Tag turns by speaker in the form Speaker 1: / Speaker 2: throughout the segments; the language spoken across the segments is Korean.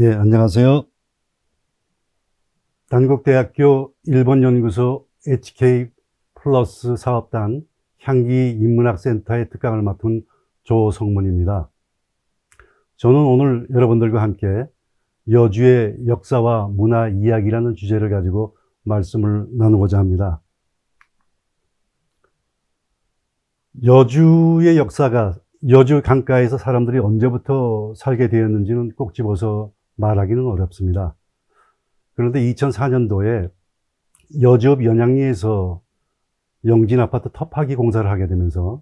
Speaker 1: 예, 안녕하세요. 단국대학교 일본연구소 HK 플러스 사업단 향기 인문학센터의 특강을 맡은 조성문입니다. 저는 오늘 여러분들과 함께 여주의 역사와 문화 이야기라는 주제를 가지고 말씀을 나누고자 합니다. 여주의 역사가 여주 강가에서 사람들이 언제부터 살게 되었는지는 꼭 집어서 말하기는 어렵습니다. 그런데 2004년도에 여주읍 연양리에서 영진 아파트 터파기 공사를 하게 되면서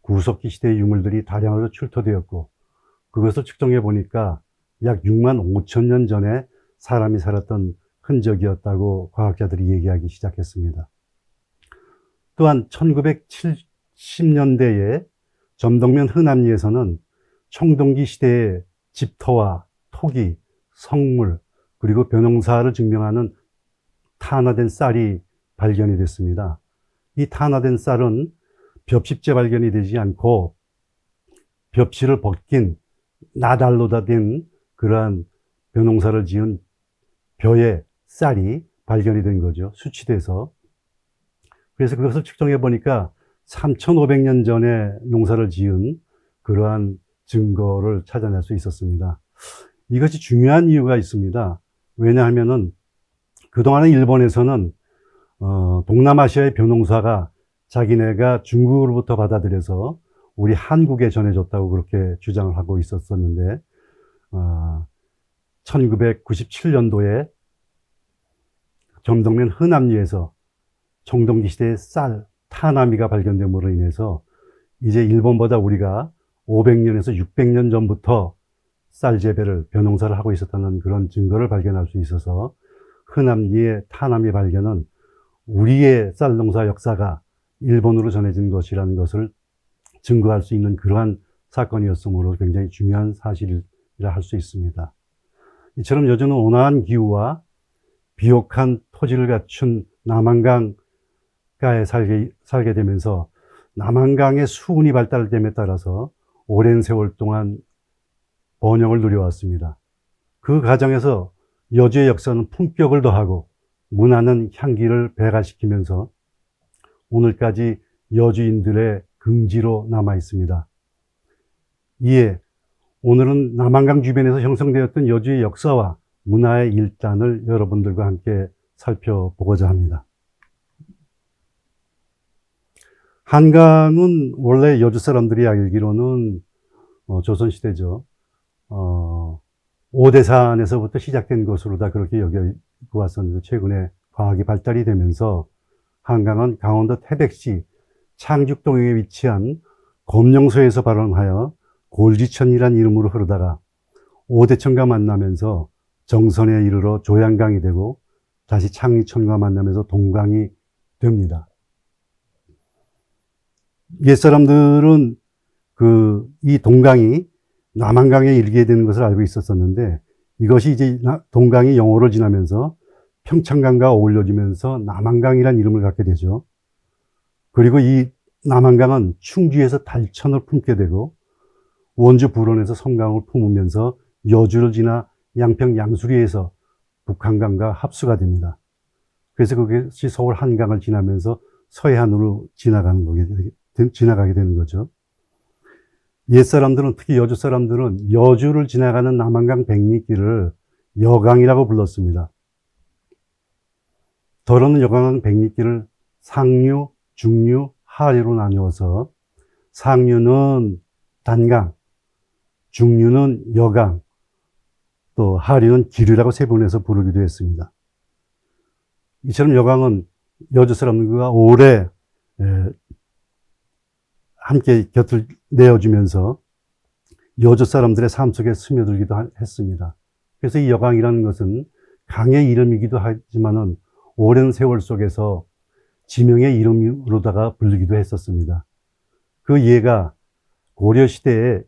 Speaker 1: 구석기 시대의 유물들이 다량으로 출토되었고, 그것을 측정해 보니까 약 6만 5천 년 전에 사람이 살았던 흔적이었다고 과학자들이 얘기하기 시작했습니다. 또한 1970년대에 점덕면 흔암리에서는 청동기 시대의 집터와 토기, 성물, 그리고 벼농사를 증명하는 탄화된 쌀이 발견이 됐습니다. 이 탄화된 쌀은 벽십제 발견이 되지 않고 벽실을 벗긴 나달로 된 그러한 벼농사를 지은 벼의 쌀이 발견이 된 거죠. 수치돼서. 그래서 그것을 측정해 보니까 3,500년 전에 농사를 지은 그러한 증거를 찾아낼 수 있었습니다. 이것이 중요한 이유가 있습니다. 왜냐하면은 그동안의 일본에서는 동남아시아의 벼농사가 자기네가 중국으로부터 받아들여서 우리 한국에 전해졌다고 그렇게 주장을 하고 있었었는데 1997년도에 점덕면 흔암리에서 청동기 시대의 쌀, 타나미가 발견됨으로 인해서 이제 일본보다 우리가 500년에서 600년 전부터 쌀 재배를, 벼농사를 하고 있었다는 그런 증거를 발견할 수 있어서 흔암리의 타나미 발견은 우리의 쌀 농사 역사가 일본으로 전해진 것이라는 것을 증거할 수 있는 그러한 사건이었으므로 굉장히 중요한 사실이라 할 수 있습니다. 이처럼 여주는 온화한 기후와 비옥한 토지를 갖춘 남한강가에 살게 되면서 남한강의 수운이 발달됨에 따라서 오랜 세월 동안 번영을 누려왔습니다. 그 과정에서 여주의 역사는 품격을 더하고 문화는 향기를 배가시키면서 오늘까지 여주인들의 긍지로 남아 있습니다. 이에 오늘은 남한강 주변에서 형성되었던 여주의 역사와 문화의 일단을 여러분들과 함께 살펴보고자 합니다. 한강은 원래 여주 사람들이 알기로는 조선시대죠. 오대산에서부터 시작된 것으로 다 그렇게 여기고 왔었는데, 최근에 과학이 발달이 되면서 한강은 강원도 태백시 창죽동에 위치한 검령소에서 발원하여 골지천이란 이름으로 흐르다가 오대천과 만나면서 정선에 이르러 조양강이 되고 다시 창리천과 만나면서 동강이 됩니다. 옛사람들은 이 동강이 남한강에 이르게 되는 것을 알고 있었었는데, 이것이 이제 동강이 영호를 지나면서 평창강과 어울려지면서 남한강이라는 이름을 갖게 되죠. 그리고 이 남한강은 충주에서 달천을 품게 되고 원주 불원에서 성강을 품으면서 여주를 지나 양평 양수리에서 북한강과 합수가 됩니다. 그래서 그것이 서울 한강을 지나면서 서해안으로 지나가게 되는 거죠. 옛사람들은, 특히 여주 사람들은 여주를 지나가는 남한강 백리길을 여강이라고 불렀습니다. 더러는 여강 백리길을 상류, 중류, 하류로 나누어서 상류는 단강, 중류는 여강, 또 하류는 기류라고 세분해서 부르기도 했습니다. 이처럼 여강은 여주 사람들과 오래 함께 곁을 내어주면서 여주 사람들의 삶 속에 스며들기도 했습니다. 그래서 이 여강이라는 것은 강의 이름이기도 하지만은 오랜 세월 속에서 지명의 이름으로다가 불리기도 했었습니다. 그 예가 고려시대에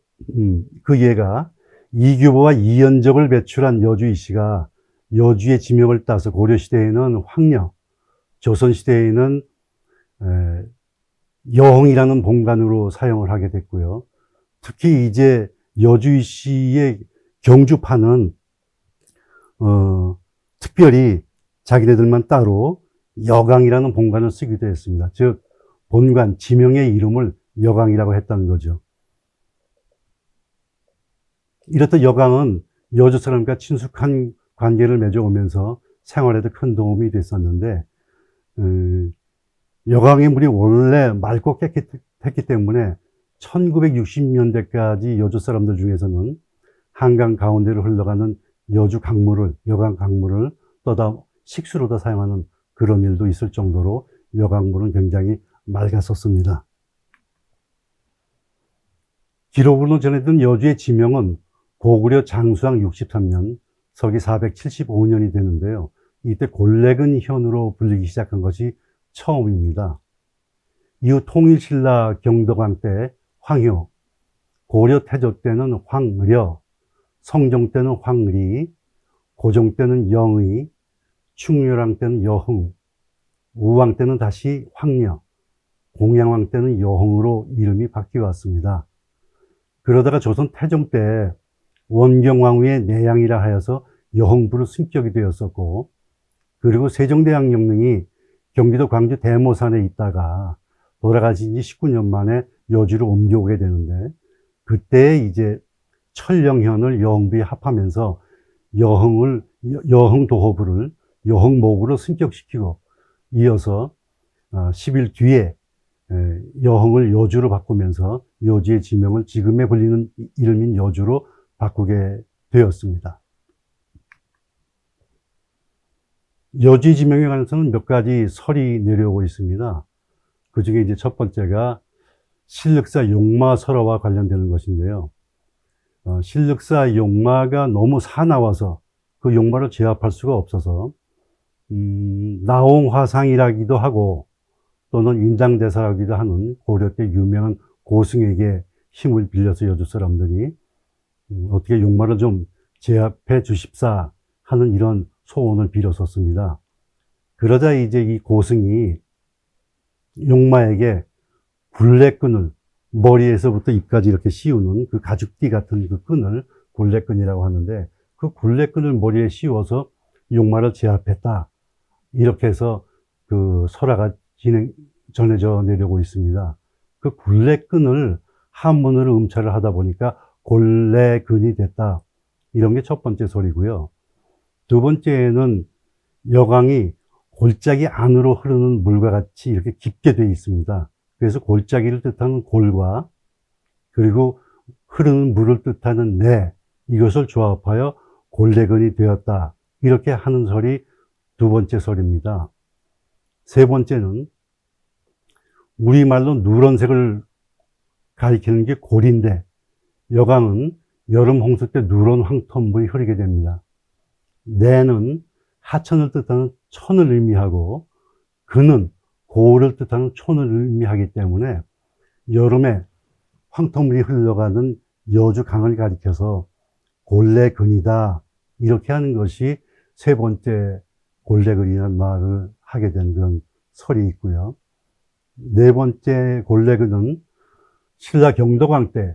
Speaker 1: 그 예가 이규보와 이연적을 배출한 여주이 씨가 여주의 지명을 따서 고려시대에는 황녀, 조선시대에는 여홍이라는 본관으로 사용을 하게 됐고요. 특히 이제 여주이 씨의 경주파는 특별히 자기네들만 따로 여강이라는 본관을 쓰기도 했습니다. 즉, 본관, 지명의 이름을 여강이라고 했다는 거죠. 이렇듯 여강은 여주 사람과 친숙한 관계를 맺어오면서 생활에도 큰 도움이 됐었는데, 여강의 물이 원래 맑고 깨끗했기 때문에 1960년대까지 여주 사람들 중에서는 한강 가운데로 흘러가는 여주 강물을, 여강 강물을 떠다 식수로도 사용하는 그런 일도 있을 정도로 여강물은 굉장히 맑았었습니다. 기록으로 전해진 여주의 지명은 고구려 장수왕 63년, 서기 475년이 되는데요. 이때 골래근현으로 불리기 시작한 것이 처음입니다. 이후 통일신라 경덕왕 때 황효, 고려 태조 때는 황려, 성종 때는 황리, 고종 때는 영의, 충렬왕 때는 여흥, 우왕 때는 다시 황려, 공양왕 때는 여흥으로 이름이 바뀌어 왔습니다. 그러다가 조선 태종 때 원경왕후의 내양이라 하여서 여흥부로 승격이 되었었고, 그리고 세종대왕 영릉이 경기도 광주 대모산에 있다가 돌아가신 지 19년 만에 여주로 옮겨오게 되는데, 그때 이제 철령현을 여흥부에 합하면서 여흥도호부를 여흥목으로 승격시키고, 이어서 10일 뒤에 여흥을 여주로 바꾸면서 여주의 지명을 지금에 불리는 이름인 여주로 바꾸게 되었습니다. 여주의 지명에 관해서는 몇 가지 설이 내려오고 있습니다. 그 중에 이제 첫 번째가 신륵사 용마설화와 관련되는 것인데요. 신륵사 용마가 너무 사나워서 그 용마를 제압할 수가 없어서 나홍화상이라기도 하고 또는 인장대사라기도 하는 고려 때 유명한 고승에게 힘을 빌려서 여주 사람들이 어떻게 용마를 좀 제압해 주십사 하는 이런 소원을 빌었었습니다. 그러자 이제 이 고승이 용마에게 굴레끈을 머리에서부터 입까지 이렇게 씌우는 그 가죽띠 같은 그 끈을 굴레끈이라고 하는데, 그 굴레끈을 머리에 씌워서 용마를 제압했다. 이렇게 해서 그 설화가 전해져 내려오고 있습니다. 그 굴레끈을 한문으로 음차를 하다 보니까 골레근이 됐다. 이런 게 첫 번째 소리고요. 두 번째는 여강이 골짜기 안으로 흐르는 물과 같이 이렇게 깊게 되어 있습니다. 그래서 골짜기를 뜻하는 골과 그리고 흐르는 물을 뜻하는 내, 이것을 조합하여 골레근이 되었다. 이렇게 하는 설이 두 번째 설입니다. 세 번째는 우리말로 누런색을 가리키는 게 골인데, 여강은 여름 홍수 때 누런 황토물이 흐르게 됩니다. 내는 하천을 뜻하는 천을 의미하고 근은 고을을 뜻하는 촌을 의미하기 때문에 여름에 황토물이 흘러가는 여주 강을 가리켜서 골레근이다. 이렇게 하는 것이 세 번째 골레근이라는 말을 하게 된 그런 설이 있고요. 네 번째 골레근은 신라 경덕왕 때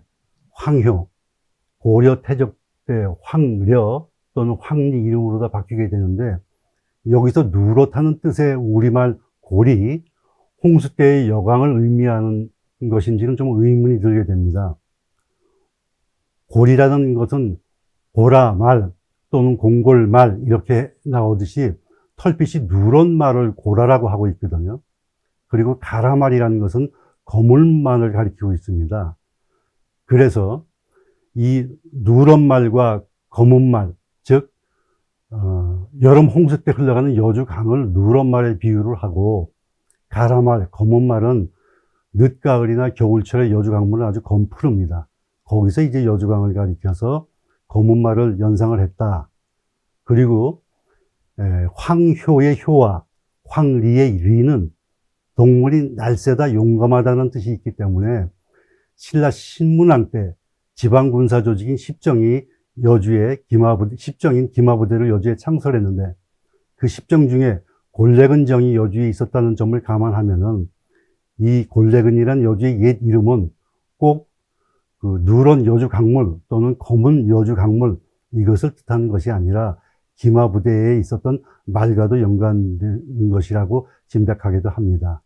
Speaker 1: 황효, 고려 태조 때 황려 또는 황리 이름으로 다 바뀌게 되는데, 여기서 누렇다는 뜻의 우리말 골이 홍수 때의 여강을 의미하는 것인지는 좀 의문이 들게 됩니다. 골이라는 것은 고라말 또는 공골말 이렇게 나오듯이 털빛이 누런 말을 고라라고 하고 있거든요. 그리고 가라말이라는 것은 거물만을 가리키고 있습니다. 그래서 이 누런 말과 검은 말, 즉 여름 홍수 때 흘러가는 여주 강을 누런 말에 비유를 하고, 가라말, 검은 말은 늦가을이나 겨울철에 여주 강물은 아주 검푸릅니다. 거기서 이제 여주 강을 가리켜서 검은 말을 연상을 했다. 그리고 황효의 효와 황리의 리는 동물이 날쌔다 용감하다는 뜻이 있기 때문에 신라 신문왕 때 지방군사 조직인 십정이 여주에 십정인 기마부대를 여주에 창설했는데, 그 십정 중에 골레근정이 여주에 있었다는 점을 감안하면은 이 골레근이란 여주의 옛 이름은 꼭 그 누런 여주 강물 또는 검은 여주 강물 이것을 뜻하는 것이 아니라 기마 부대에 있었던 말과도 연관되는 것이라고 짐작하기도 합니다.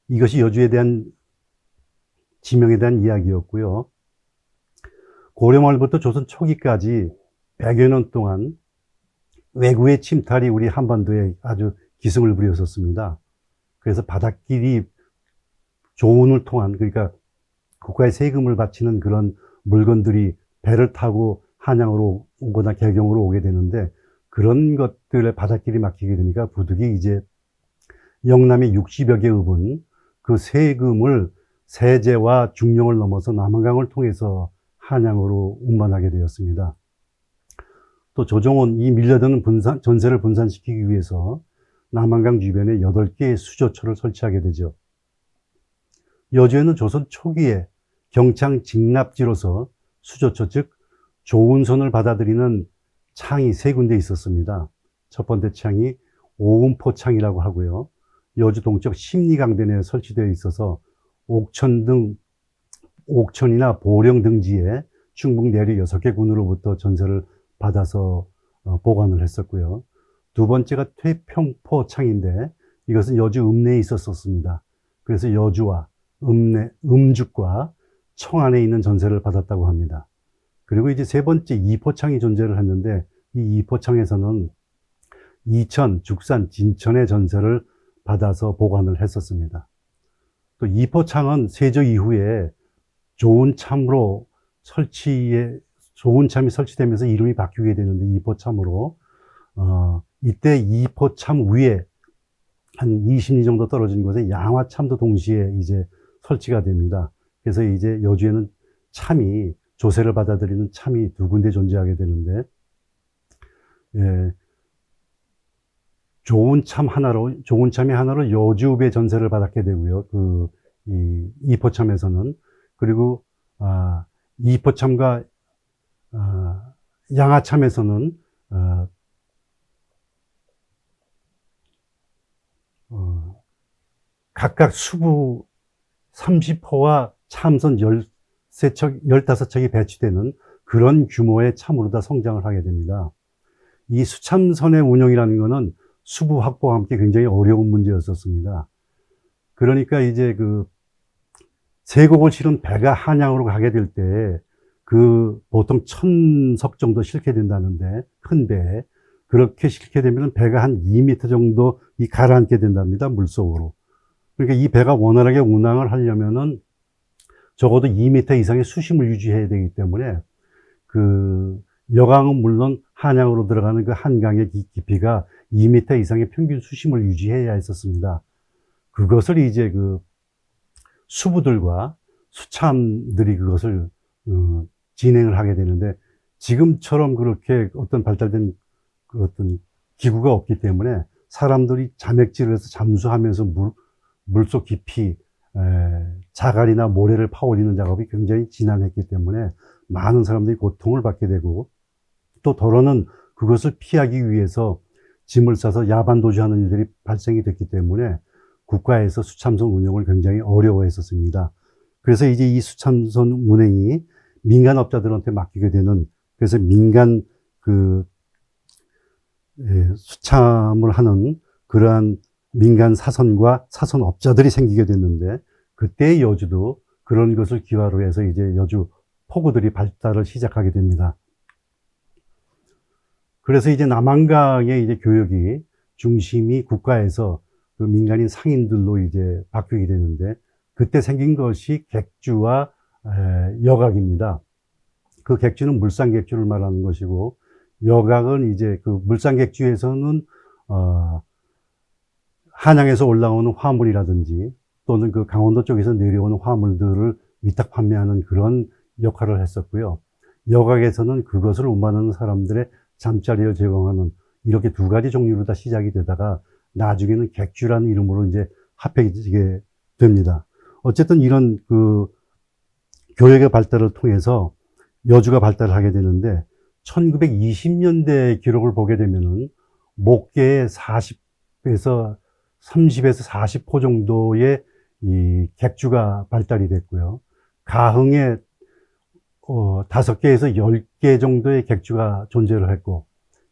Speaker 1: 이것이 여주에 대한 지명에 대한 이야기였고요. 고려 말부터 조선 초기까지 100여 년 동안 외구의 침탈이 우리 한반도에 아주 기승을 부렸었습니다. 그래서 바닷길이 조운을 통한, 그러니까 국가의 세금을 바치는 그런 물건들이 배를 타고 한양으로 오거나 개경으로 오게 되는데, 그런 것들의 바닷길이 막히게 되니까 부득이 이제 영남의 60여 개 읍은 그 세금을 세제와 중령을 넘어서 남한강을 통해서 한양으로 운반하게 되었습니다. 또 조정은 이 밀려드는 전세를 분산시키기 위해서 남한강 주변에 8개의 수조처를 설치하게 되죠. 여주에는 조선 초기에 경창 직납지로서 수조처, 즉 조운선을 받아들이는 창이 3군데 있었습니다. 첫 번째 창이 오음포창이라고 하고요. 여주 동쪽 심리강변에 설치되어 있어서 옥천이나 보령 등지에 충북 내륙 6개 군으로부터 전세를 받아서 보관을 했었고요. 두 번째가 퇴평포창인데 이것은 여주 읍내에 있었습니다. 그래서 여주와 음죽과 청안에 있는 전세를 받았다고 합니다. 그리고 이제 세 번째 이포창이 존재를 했는데, 이 이포창에서는 이천, 죽산, 진천의 전세를 받아서 보관을 했었습니다. 또 이포창은 세조 이후에 좋은 참이 설치되면서 이름이 바뀌게 되는데, 이포참으로 이때 이포참 위에 한 20리 정도 떨어진 곳에 양화참도 동시에 이제 설치가 됩니다. 그래서 이제 여주에는 참이, 조세를 받아들이는 참이 2군데 존재하게 되는데, 좋은 참이 하나로 여주읍의 전세를 받게 되고요. 이포참에서는. 그리고, 이포참과, 양화참에서는, 각각 수부 30호와 참선 15척이 배치되는 그런 규모의 참으로 다 성장을 하게 됩니다. 이 수참선의 운영이라는 것은 수부 확보와 함께 굉장히 어려운 문제였었습니다. 그러니까 이제 세곡을 실은 배가 한양으로 가게 될 때 보통 1000석 정도 싣게 된다는데, 큰 배에 그렇게 싣게 되면 배가 한 2m 정도 가라앉게 된답니다, 물속으로. 그러니까 이 배가 원활하게 운항을 하려면은 적어도 2m 이상의 수심을 유지해야 되기 때문에 여강은 물론 한양으로 들어가는 그 한강의 깊이가 2m 이상의 평균 수심을 유지해야 했었습니다. 그것을 이제 수부들과 수참들이 그것을 진행을 하게 되는데, 지금처럼 그렇게 어떤 발달된 어떤 기구가 없기 때문에 사람들이 자맥질을 해서 잠수하면서 물속 깊이 자갈이나 모래를 파올리는 작업이 굉장히 지난했기 때문에 많은 사람들이 고통을 받게 되고, 또 더러는 그것을 피하기 위해서 짐을 싸서 야반 도주하는 일들이 발생이 됐기 때문에 국가에서 수참선 운영을 굉장히 어려워했었습니다. 그래서 이제 이 수참선 운행이 민간업자들한테 맡기게 되는, 그래서 민간 수참을 하는 그러한 민간 사선과 사선업자들이 생기게 됐는데, 그때 여주도 그런 것을 기화로 해서 이제 여주 포구들이 발달을 시작하게 됩니다. 그래서 이제 남한강의 이제 교역이 중심이 국가에서 민간인 상인들로 이제 바뀌게 되는데, 그때 생긴 것이 객주와 여각입니다. 그 객주는 물산객주를 말하는 것이고, 여각은 이제 물산객주에서는 한양에서 올라오는 화물이라든지 또는 강원도 쪽에서 내려오는 화물들을 위탁 판매하는 그런 역할을 했었고요. 여각에서는 그것을 운반하는 사람들의 잠자리를 제공하는, 이렇게 2가지 종류로 다 시작이 되다가 나중에는 객주라는 이름으로 이제 합해지게 됩니다. 어쨌든 이런 교역의 발달을 통해서 여주가 발달을 하게 되는데, 1920년대 기록을 보게 되면은 목계의 40에서 30에서 40호 정도의 이 객주가 발달이 됐고요. 가흥에 5개에서 10개 정도의 객주가 존재를 했고,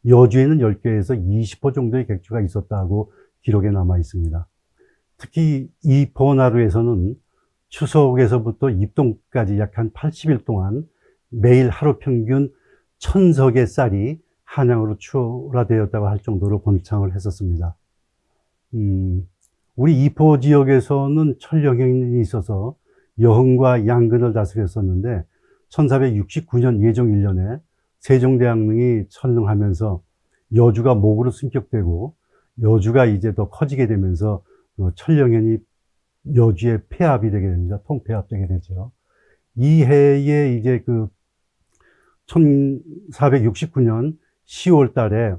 Speaker 1: 여주에는 10개에서 20호 정도의 객주가 있었다고 기록에 남아 있습니다. 특히 이포나루에서는 추석에서부터 입동까지 약 한 80일 동안 매일 하루 평균 1000석의 쌀이 한양으로 출하되었다고 할 정도로 번창을 했었습니다. 우리 이포 지역에서는 천령현이 있어서 여흥과 양근을 다스렸었는데 1469년 예종 1년에 세종대왕릉이 천릉하면서 여주가 목으로 승격되고 여주가 이제 더 커지게 되면서 천령현이 여주의 폐합이 되게 됩니다. 통폐합되게 되죠. 이 해에 이제 1469년 10월 달에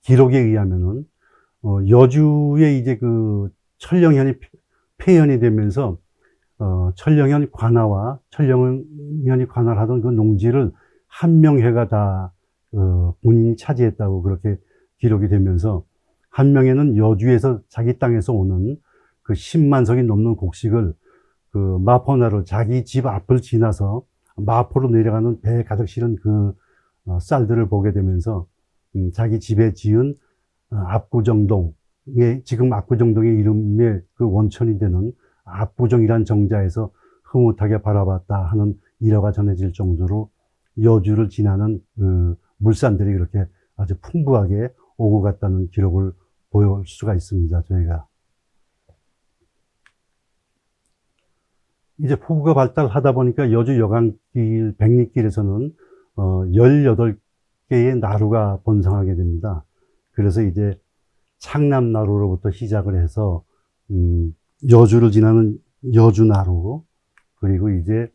Speaker 1: 기록에 의하면은 여주에 이제 천령현이 폐연이 되면서 천령현 관하와 천령현이 관할하던 그 농지를 한명회가 다 본인이 차지했다고 그렇게 기록이 되면서 한명회는 여주에서 자기 땅에서 오는 10만 석이 넘는 곡식을 마포나루 자기 집 앞을 지나서 마포로 내려가는 배에 가득 실은 쌀들을 보게 되면서 자기 집에 지은 압구정동에 지금 압구정동의 이름의 원천이 되는 압구정이란 정자에서 흐뭇하게 바라봤다 하는 일화가 전해질 정도로 여주를 지나는 물산들이 그렇게 아주 풍부하게 오고 갔다는 기록을 보여올 수가 있습니다. 저희가 이제 포구가 발달하다 보니까 여주 여강길 백리길에서는 18개의 나루가 번성하게 됩니다. 그래서 이제 창남나루로부터 시작을 해서 여주를 지나는 여주나루, 그리고 이제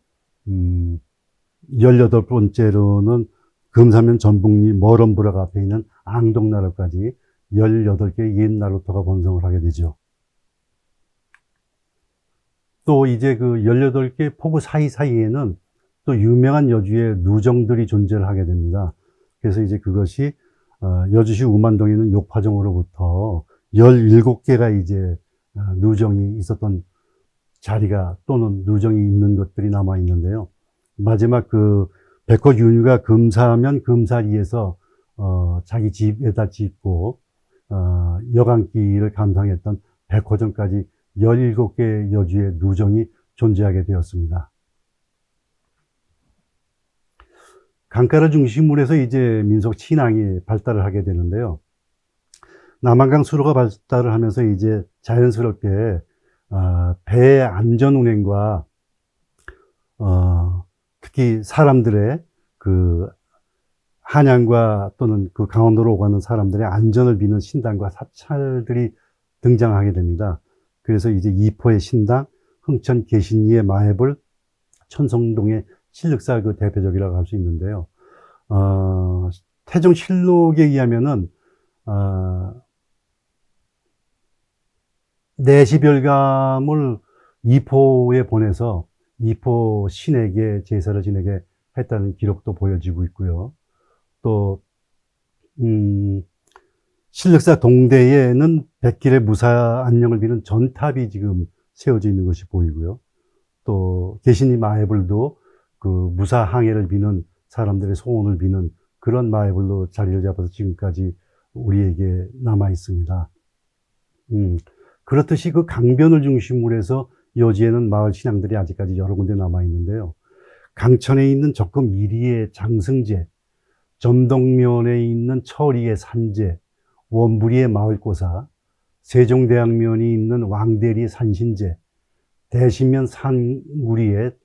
Speaker 1: 18번째로는 금사면 전북리 머럼부락 앞에 있는 앙동나루까지 18개의 옛 나루터가 번성을 하게 되죠. 또 이제 18개 포구 사이사이에는 또 유명한 여주의 누정들이 존재를 하게 됩니다. 그래서 이제 그것이 여주시 우만동에 있는 욕파정으로부터 17개가 이제 누정이 있었던 자리가 또는 누정이 있는 것들이 남아 있는데요. 마지막 백호윤유가 금사면 금사리에서 자기 집에다 짓고 여강길을 감상했던 백호정까지 17개 여주의 누정이 존재하게 되었습니다. 강가를 중심으로 해서 이제 민속 신앙이 발달을 하게 되는데요. 남한강 수로가 발달을 하면서 이제 자연스럽게 배 안전 운행과 특히 사람들의 한양과 또는 강원도로 오가는 사람들의 안전을 비는 신당과 사찰들이 등장하게 됩니다. 그래서 이제 이포의 신당, 흥천 계신리의 마해불, 천성동의 신륵사 대표적이라고 할 수 있는데요. 태종실록에 의하면은 내시별감을 이포에 보내서 이포 신에게 제사를 지내게 했다는 기록도 보여지고 있고요. 또 신륵사 동대에는 백길의 무사 안녕을 비는 전탑이 지금 세워져 있는 것이 보이고요. 또 계신리 마해불도 무사 항해를 비는 사람들의 소원을 비는 그런 마해불로 자리를 잡아서 지금까지 우리에게 남아 있습니다. 그렇듯이 강변을 중심으로 해서 여주에는 마을 신앙들이 아직까지 여러 군데 남아 있는데요. 강천에 있는 적금 1위의 장승제, 점덕면에 있는 철이의 산제, 원부리의 마을고사, 세종대왕면이 있는 왕대리의 산신제, 대신면 산구리의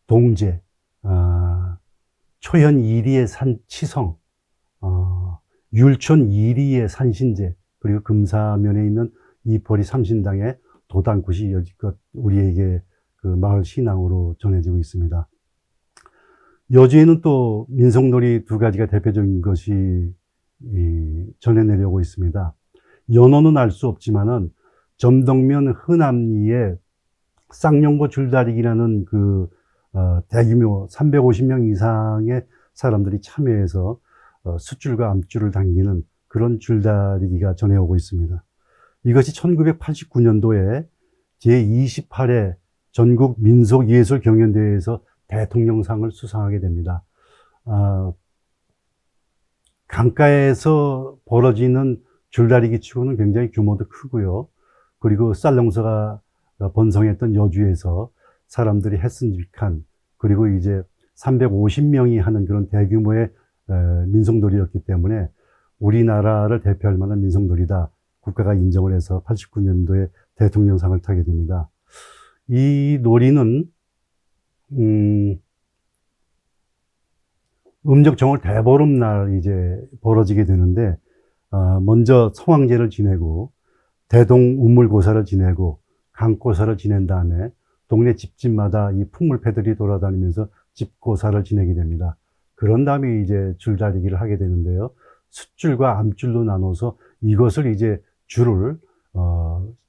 Speaker 1: 동제, 초현 1위의 산치성, 율촌 1위의 산신제, 그리고 금사면에 있는 이포리 삼신당의 도당굿이 여지껏 우리에게 마을 신앙으로 전해지고 있습니다. 여주에는 또 민속놀이 2가지가 대표적인 것이 전해 내려오고 있습니다. 연호는 알 수 없지만은 점덕면 흔암리에 쌍용고 줄다리기라는 대규모 350명 이상의 사람들이 참여해서 숫줄과 암줄을 당기는 그런 줄다리기가 전해오고 있습니다. 이것이 1989년도에 제28회 전국 민속예술경연대회에서 대통령상을 수상하게 됩니다. 강가에서 벌어지는 줄다리기 치고는 굉장히 규모도 크고요. 그리고 쌀농사가 번성했던 여주에서 사람들이 했으니깐, 그리고 이제 350명이 하는 그런 대규모의 민속놀이였기 때문에 우리나라를 대표할 만한 민속놀이다, 국가가 인정을 해서 89년도에 대통령상을 타게 됩니다. 이 놀이는 음력 정월 대보름날 이제 벌어지게 되는데, 먼저 성황제를 지내고 대동 운물고사를 지내고 강고사를 지낸 다음에 동네 집집마다 이 풍물패들이 돌아다니면서 집고사를 지내게 됩니다. 그런 다음에 이제 줄다리기를 하게 되는데요. 숫줄과 암줄로 나눠서 이것을 이제 줄을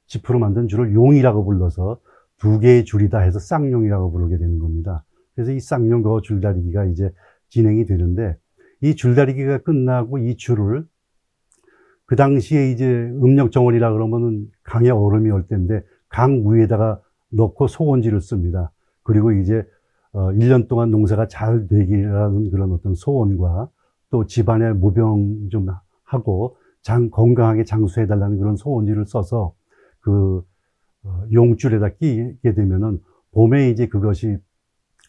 Speaker 1: 지프로 만든 줄을 용이라고 불러서 두 개의 줄이다 해서 쌍용이라고 부르게 되는 겁니다. 그래서 이 쌍용 거 줄다리기가 이제 진행이 되는데, 이 줄다리기가 끝나고 이 줄을 그 당시에 이제 음력정월이라 그러면은 강에 얼음이 올 때인데 강 위에다가 넣고 소원지를 씁니다. 그리고 이제 1년 동안 농사가 잘 되기라는 그런 어떤 소원과 또 집안에 모병 좀 하고 건강하게 장수해달라는 그런 소원지를 써서 그 용줄에다 끼게 되면은 봄에 이제 그것이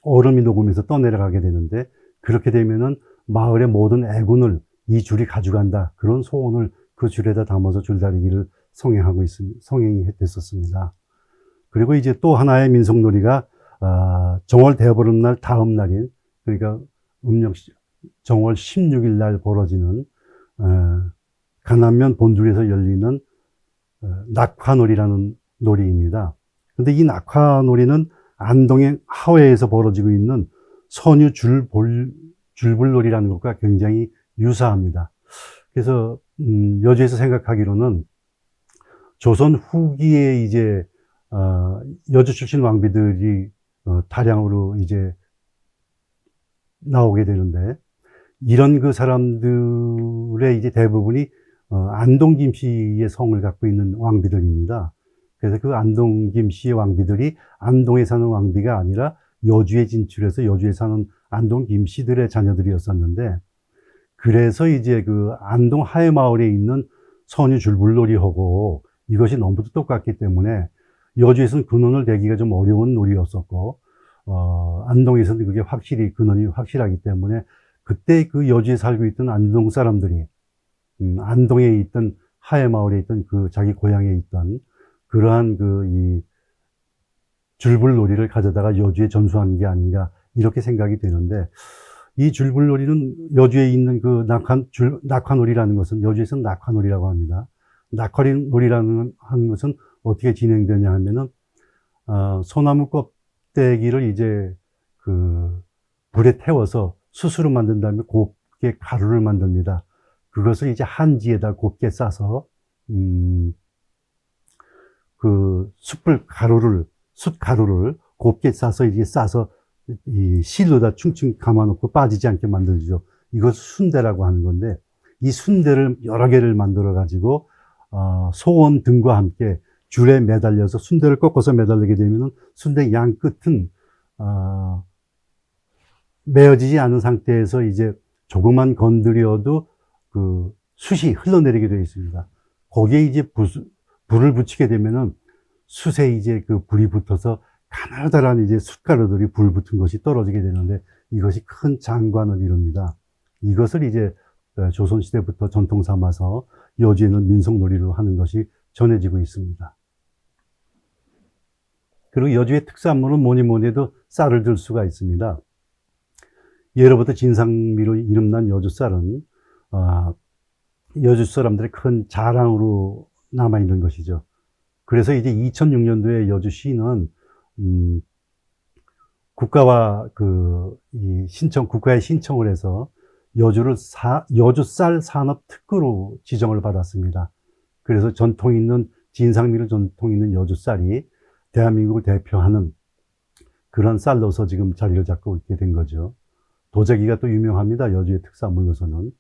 Speaker 1: 얼음이 녹으면서 떠내려가게 되는데, 그렇게 되면은 마을의 모든 애군을 이 줄이 가져간다, 그런 소원을 그 줄에다 담아서 줄다리기를 성행이 됐었습니다. 그리고 이제 또 하나의 민속놀이가 정월 대보름날 다음 날인, 그러니까 음력 정월 16일 날 벌어지는 간암면 본두에서 열리는 낙화놀이라는 놀이입니다. 근데 이 낙화놀이는 안동의 하회에서 벌어지고 있는 선유 줄불놀이라는 것과 굉장히 유사합니다. 그래서 여주에서 생각하기로는 조선 후기에 이제 여주 출신 왕비들이 다량으로 이제 나오게 되는데, 이런 그 사람들의 이제 대부분이 안동 김씨의 성을 갖고 있는 왕비들입니다. 그래서 그 안동 김씨의 왕비들이 안동에 사는 왕비가 아니라 여주에 진출해서 여주에 사는 안동 김씨들의 자녀들이었었는데, 그래서 이제 그 안동 하회마을에 있는 선유 줄불놀이하고 이것이 너무 똑같기 때문에 여주에서는 근원을 대기가 좀 어려운 놀이였었고, 안동에서는 그게 확실히 근원이 확실하기 때문에 그때 그 여주에 살고 있던 안동 사람들이 안동에 있던 하회마을에 있던 그 자기 고향에 있던 그러한 이 줄불놀이를 가져다가 여주에 전수한 게 아닌가, 이렇게 생각이 되는데, 이 줄불놀이는 여주에 있는 그 낙화놀이라는 것은 여주에서는 낙화놀이라고 합니다. 낙화놀이라는 것은 어떻게 진행되냐 하면은 소나무 껍데기를 이제 그 불에 태워서 숯으로 만든 다음에 곱게 가루를 만듭니다. 그것을 이제 한지에다 곱게 싸서 그 숯가루를 곱게 싸서 이 실로다 충충 감아놓고 빠지지 않게 만들죠. 이걸 순대라고 하는 건데, 이 순대를 여러 개를 만들어 가지고 소원 등과 함께 줄에 매달려서 순대를 꺾어서 매달리게 되면은 순대 양 끝은 메어지지 않은 상태에서 이제 조금만 건드려도 그 숯이 흘러내리게 되어 있습니다. 거기에 이제 불을 붙이게 되면은 숯에 이제 그 불이 붙어서 가느다란 이제 숯가루들이 불 붙은 것이 떨어지게 되는데, 이것이 큰 장관을 이룹니다. 이것을 이제 조선시대부터 전통 삼아서 여주에는 민속놀이로 하는 것이 전해지고 있습니다. 그리고 여주의 특산물은 뭐니 해도 쌀을 들 수가 있습니다. 예로부터 진상미로 이름난 여주 쌀은 여주 사람들의 큰 자랑으로 남아있는 것이죠. 그래서 이제 2006년도에 여주시는 국가의 신청을 해서 여주 쌀 산업 특구로 지정을 받았습니다. 그래서 진상미로 전통 있는 여주 쌀이 대한민국을 대표하는 그런 쌀로서 지금 자리를 잡고 있게 된 거죠. 도자기가 또 유명합니다. 여주의 특산물로서는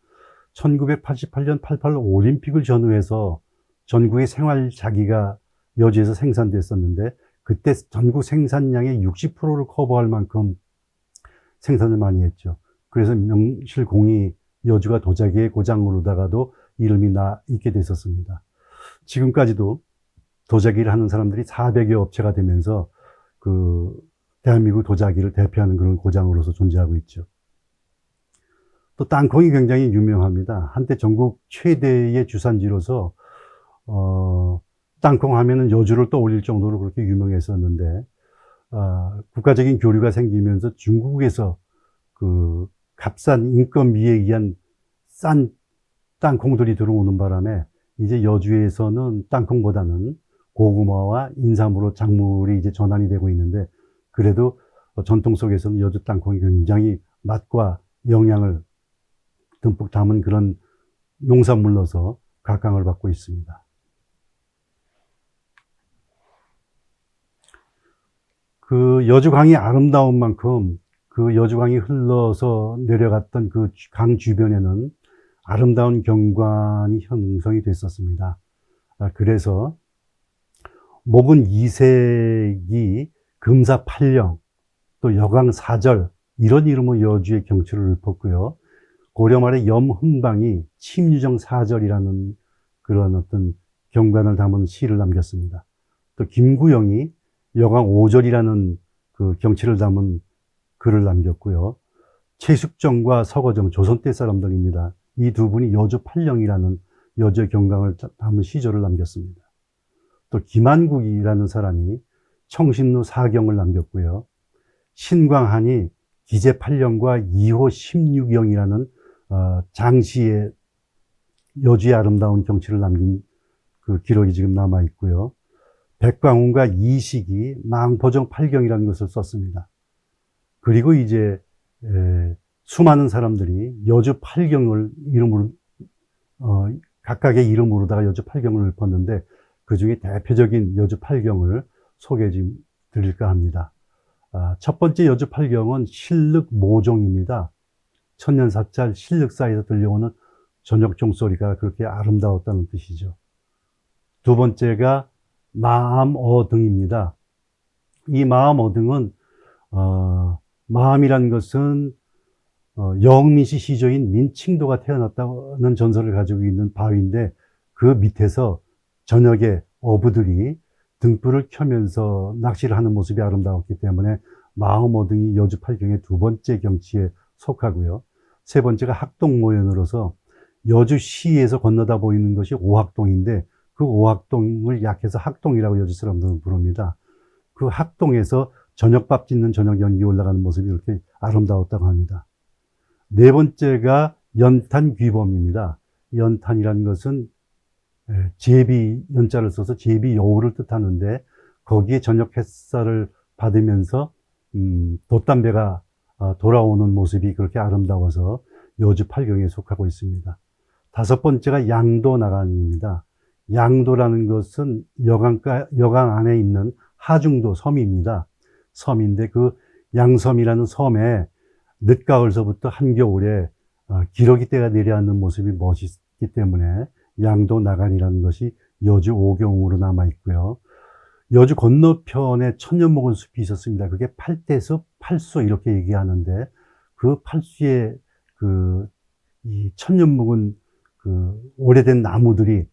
Speaker 1: 1988년 88 올림픽을 전후해서 전국의 생활자기가 여주에서 생산됐었는데 그때 전국 생산량의 60%를 커버할 만큼 생산을 많이 했죠. 그래서 명실공히 여주가 도자기의 고장으로다가도 이름이 있게 됐었습니다. 지금까지도 도자기를 하는 사람들이 400여 업체가 되면서 그 대한민국 도자기를 대표하는 그런 고장으로서 존재하고 있죠. 또 땅콩이 굉장히 유명합니다. 한때 전국 최대의 주산지로서 땅콩 하면은 여주를 떠올릴 정도로 그렇게 유명했었는데 국가적인 교류가 생기면서 중국에서 그 값싼 인건비에 의한 싼 땅콩들이 들어오는 바람에 이제 여주에서는 땅콩보다는 고구마와 인삼으로 작물이 이제 전환이 되고 있는데 그래도 전통 속에서는 여주 땅콩이 굉장히 맛과 영양을 듬뿍 담은 그런 농산물로서 각광을 받고 있습니다. 그 여주강이 아름다운 만큼 그 여주강이 흘러서 내려갔던 그 강 주변에는 아름다운 경관이 형성이 됐었습니다. 그래서 목은 이색이 금사팔령 또 여강사절 이런 이름으로 여주의 경치를 읊었고요. 고려 말에 염흥방이 침유정사절이라는 그런 어떤 경관을 담은 시를 남겼습니다. 또 김구영이 여강오절이라는 그 경치를 담은 글을 남겼고요. 최숙정과 서거정 조선 때 사람들입니다. 이 두 분이 여주팔령이라는 여주의 경강을 담은 시조를 남겼습니다. 또 김한국이라는 사람이 청신루 사경을 남겼고요. 신광한이 기제팔령과 이호 16영이라는 장시의 여주의 아름다운 경치를 남긴 그 기록이 지금 남아 있고요. 백광훈과 이식이 망포정 팔경이라는 것을 썼습니다. 그리고 이제 수많은 사람들이 여주 팔경을 이름으로 각각의 이름으로다가 여주 팔경을 읊었는데 그 중에 대표적인 여주 팔경을 소개해 드릴까 합니다. 첫 번째 여주 팔경은 실륵 모종입니다. 천년사찰 실륵사에서 들려오는 저녁 종소리가 그렇게 아름다웠다는 뜻이죠. 두 번째가 마암어등입니다. 이 마암어등은 마암이란 것은 영민시 시조인 민칭도가 태어났다는 전설을 가지고 있는 바위인데 그 밑에서 저녁에 어부들이 등불을 켜면서 낚시를 하는 모습이 아름다웠기 때문에 마암어등이 여주 팔경의 두 번째 경치에 속하고요. 세 번째가 학동모연으로서 여주시에서 건너다 보이는 것이 오학동인데 그 오학동을 약해서 학동이라고 여주 사람들은 부릅니다. 그 학동에서 저녁밥 짓는 저녁 연기 올라가는 모습이 이렇게 아름다웠다고 합니다. 네 번째가 연탄귀범입니다. 연탄이라는 것은 제비 연자를 써서 제비 여우를 뜻하는데 거기에 저녁 햇살을 받으면서 돛담배가 돌아오는 모습이 그렇게 아름다워서 여주 팔경에 속하고 있습니다. 다섯 번째가 양도나간입니다. 양도라는 것은 여강 안에 있는 하중도 섬입니다. 섬인데 그 양섬이라는 섬에 늦가을서부터 한겨울에 기러기 때가 내려앉는 모습이 멋있기 때문에 양도나간이라는 것이 여주 오경으로 남아 있고요. 여주 건너편에 천년목원 숲이 있었습니다. 그게 팔대숲, 팔소 이렇게 얘기하는데 그 팔수의 이 천년목은 오래된 나무들이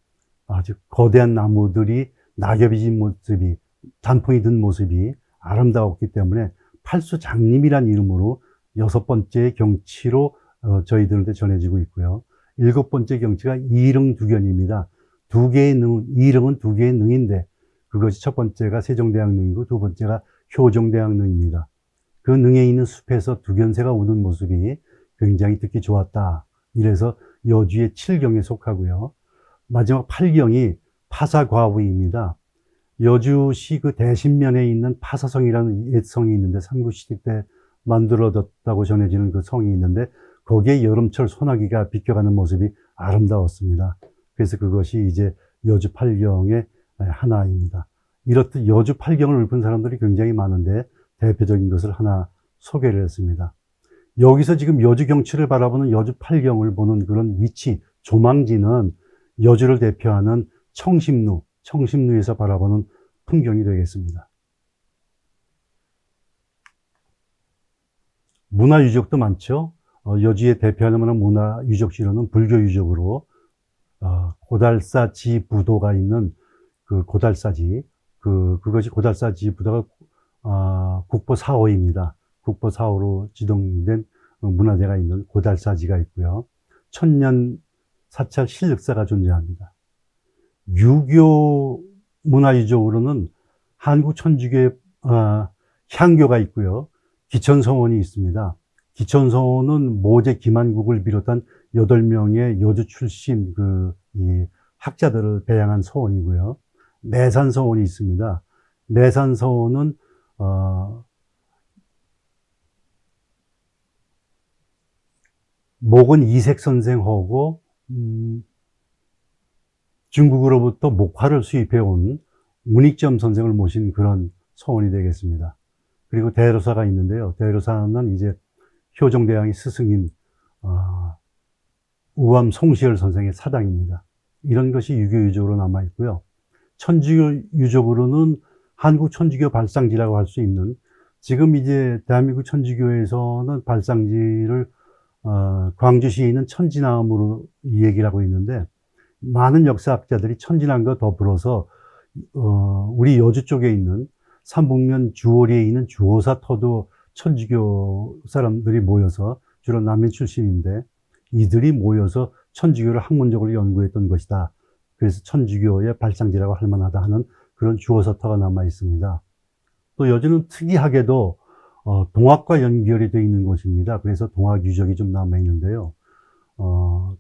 Speaker 1: 아주 거대한 나무들이 낙엽이 진 모습이 단풍이 든 모습이 아름다웠기 때문에 팔수장림이란 이름으로 여섯 번째 경치로 저희들한테 전해지고 있고요. 일곱 번째 경치가 이릉두견입니다. 두 개의 능, 이릉은 두 개의 능인데 그것이 첫 번째가 세종대왕릉이고 두 번째가 효종대왕릉입니다. 그 능에 있는 숲에서 두견새가 우는 모습이 굉장히 듣기 좋았다. 이래서 여주의 7경에 속하고요. 마지막 8경이 파사과우입니다. 여주시 그 대신면에 있는 파사성이라는 옛 성이 있는데 삼국시대 때 만들어졌다고 전해지는 그 성이 있는데 거기에 여름철 소나기가 비껴가는 모습이 아름다웠습니다. 그래서 그것이 이제 여주 팔경의 하나입니다. 이렇듯 여주 팔경을 읊은 사람들이 굉장히 많은데 대표적인 것을 하나 소개를 했습니다. 여기서 지금 여주 경치를 바라보는 여주 팔경을 보는 그런 위치, 조망지는 여주를 대표하는 청심루에서 바라보는 풍경이 되겠습니다. 문화유적도 많죠. 여주의 대표하는 문화유적지로는 불교유적으로 고달사지 부도가 있는 그 고달사지, 그것이 고달사지 부도가 국보 4호입니다. 국보 4호로 지정된 문화재가 있는 고달사지가 있고요. 천년 사찰 실륵사가 존재합니다. 유교 문화유적으로는 한국 천주교의 향교가 있고요. 기천성원이 있습니다. 기천성원은 모제 김한국을 비롯한 8명의 여주 출신 이 학자들을 배양한 서원이고요. 매산서원이 있습니다. 매산서원은 목은 이색 선생하고 중국으로부터 목화를 수입해온 문익점 선생을 모신 그런 서원이 되겠습니다. 그리고 대로사가 있는데요. 대로사는 이제 효종대왕의 스승인 우암 송시열 선생의 사당입니다. 이런 것이 유교유적으로 남아있고요. 천주교 유적으로는 한국 천주교 발상지라고 할 수 있는, 지금 이제 대한민국 천주교에서는 발상지를 광주시에 있는 천진암으로 얘기를 하고 있는데, 많은 역사학자들이 천진암과 더불어서 우리 여주 쪽에 있는 삼북면 주오리에 있는 주호사터도 천주교 사람들이 모여서, 주로 남인 출신인데 이들이 모여서 천주교를 학문적으로 연구했던 것이다. 그래서 천주교의 발상지라고 할 만하다 하는 그런 주호사터가 남아 있습니다. 또 여주는 특이하게도 동학과 연결이 되어 있는 곳입니다. 그래서 동학 유적이 좀 남아 있는데요.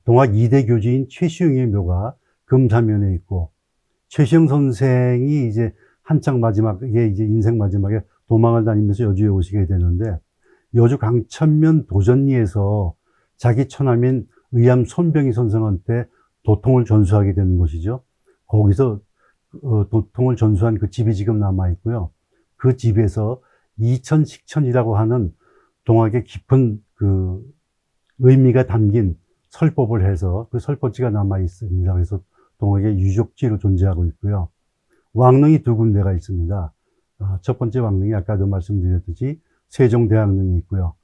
Speaker 1: 동학 2대 교주인 최시용의 묘가 금사면에 있고, 최시용 선생이 이제 한창 마지막에, 이제 인생 마지막에 도망을 다니면서 여주에 오시게 되는데, 여주 강천면 도전리에서 자기 처남인 의암 손병희 선생한테 도통을 전수하게 되는 것이죠. 거기서 도통을 전수한 그 집이 지금 남아 있고요. 그 집에서 이천식천이라고 하는 동학의 깊은 그 의미가 담긴 설법을 해서 그 설법지가 남아 있습니다. 그래서 동학의 유적지로 존재하고 있고요. 왕릉이 2군데가 있습니다. 첫 번째 왕릉이 아까도 말씀드렸듯이 세종대왕릉이 있고요.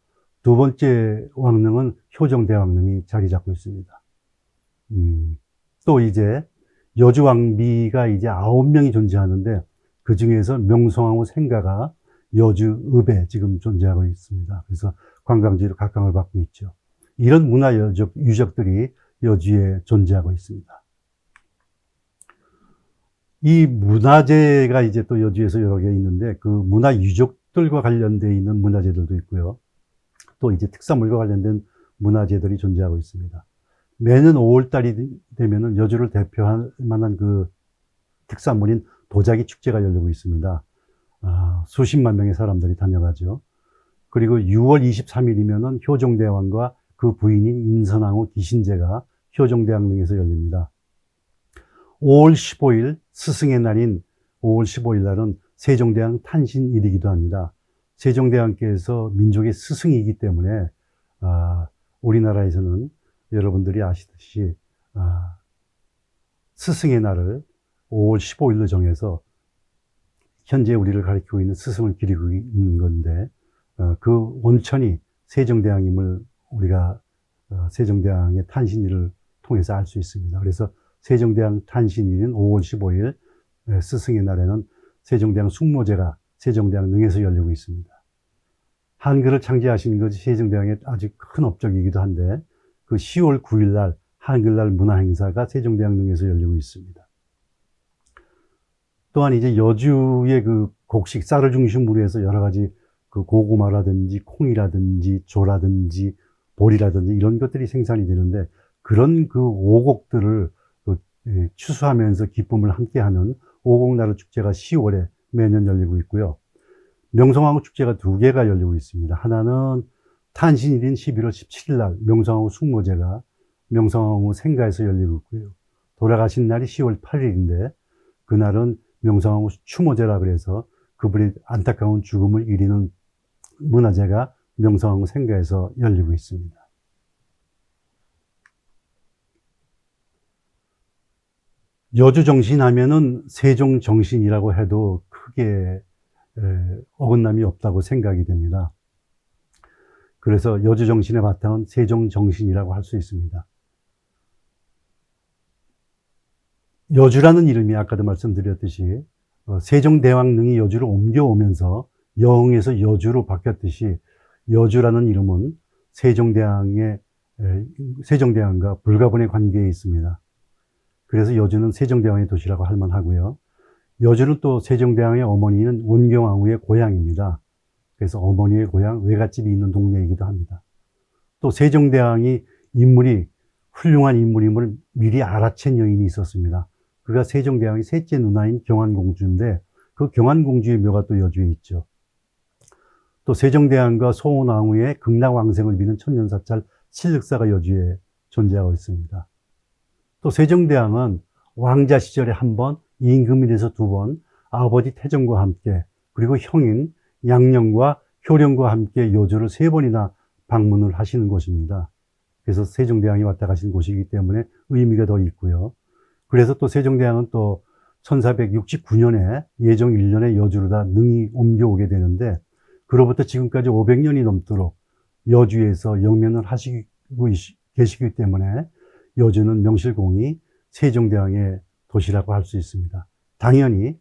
Speaker 1: 두 번째 왕릉은 효정대왕릉이 자리 잡고 있습니다. 또 이제 여주왕비가 이제 9명이 존재하는데, 그 중에서 명성황후 생가가 여주읍에 지금 존재하고 있습니다. 그래서 관광지로 각광을 받고 있죠. 이런 유적들이 여주에 존재하고 있습니다. 이 문화재가 이제 또 여주에서 여러 개 있는데, 그 문화유적들과 관련되어 있는 문화재들도 있고요. 또 이제 특산물과 관련된 문화재들이 존재하고 있습니다. 매년 5월달이 되면은 여주를 대표할 만한 그 특산물인 도자기 축제가 열리고 있습니다. 수십만 명의 사람들이 다녀가죠. 그리고 6월 23일이면은 효종대왕과 그 부인인 인선왕후 기신제가 효종대왕릉에서 열립니다. 5월 15일 스승의 날인 5월 15일 날은 세종대왕 탄신일이기도 합니다. 세종대왕께서 민족의 스승이기 때문에 우리나라에서는 여러분들이 아시듯이 스승의 날을 5월 15일로 정해서 현재 우리를 가리키고 있는 스승을 기리고 있는 건데, 그 원천이 세종대왕임을 우리가 세종대왕의 탄신일을 통해서 알 수 있습니다. 그래서 세종대왕 탄신일인 5월 15일 스승의 날에는 세종대왕 숙모제가 세종대왕릉에서 열리고 있습니다. 한글을 창제하신 것이 세종대왕의 아주 큰 업적이기도 한데, 그 10월 9일 날 한글날 문화행사가 세종대왕릉에서 열리고 있습니다. 또한 이제 여주의 그 곡식, 쌀을 중심으로 해서 여러 가지 그 고구마라든지 콩이라든지 조라든지 보리라든지 이런 것들이 생산이 되는데, 그런 그 오곡들을 추수하면서 기쁨을 함께하는 오곡나루 축제가 10월에 매년 열리고 있고요. 명성황후 축제가 2개가 열리고 있습니다. 하나는 탄신일인 11월 17일 날 명성황후 숙모제가 명성황후 생가에서 열리고 있고요. 돌아가신 날이 10월 8일인데 그날은 명성황후 추모제라 그래서 그분의 안타까운 죽음을 이리는 문화제가 명성황후 생가에서 열리고 있습니다. 여주 정신 하면은 세종 정신이라고 해도 크게 어긋남이 없다고 생각이 됩니다. 그래서 여주 정신의 바탕은 세종 정신이라고 할 수 있습니다. 여주라는 이름이 아까도 말씀드렸듯이 세종대왕 능이 여주로 옮겨오면서 영에서 여주로 바뀌었듯이 여주라는 이름은 세종대왕과 불가분의 관계에 있습니다. 그래서 여주는 세종대왕의 도시라고 할 만하고요. 여주는 또 세종대왕의 어머니는 원경왕후의 고향입니다. 그래서 어머니의 고향, 외갓집이 있는 동네이기도 합니다. 또 세종대왕이 훌륭한 인물임을 미리 알아챈 여인이 있었습니다. 그가 세종대왕의 셋째 누나인 경안공주인데 그 경안공주의 묘가 또 여주에 있죠. 또 세종대왕과 소원왕후의 극락왕생을 비는 천년사찰 칠륵사가 여주에 존재하고 있습니다. 또 세종대왕은 왕자 시절에 한 번, 임금이 돼서 두 번, 아버지 태종과 함께, 그리고 형인 양녕과 효령과 함께 여주를 세 번이나 방문을 하시는 곳입니다. 그래서 세종대왕이 왔다 가신 곳이기 때문에 의미가 더 있고요. 그래서 또 세종대왕은 또 1469년에 예종 1년에 여주로 다 능이 옮겨오게 되는데, 그로부터 지금까지 500년이 넘도록 여주에서 영면을 하시고 계시기 때문에 여주는 명실공히 세종대왕의 도시라고 할 수 있습니다. 당연히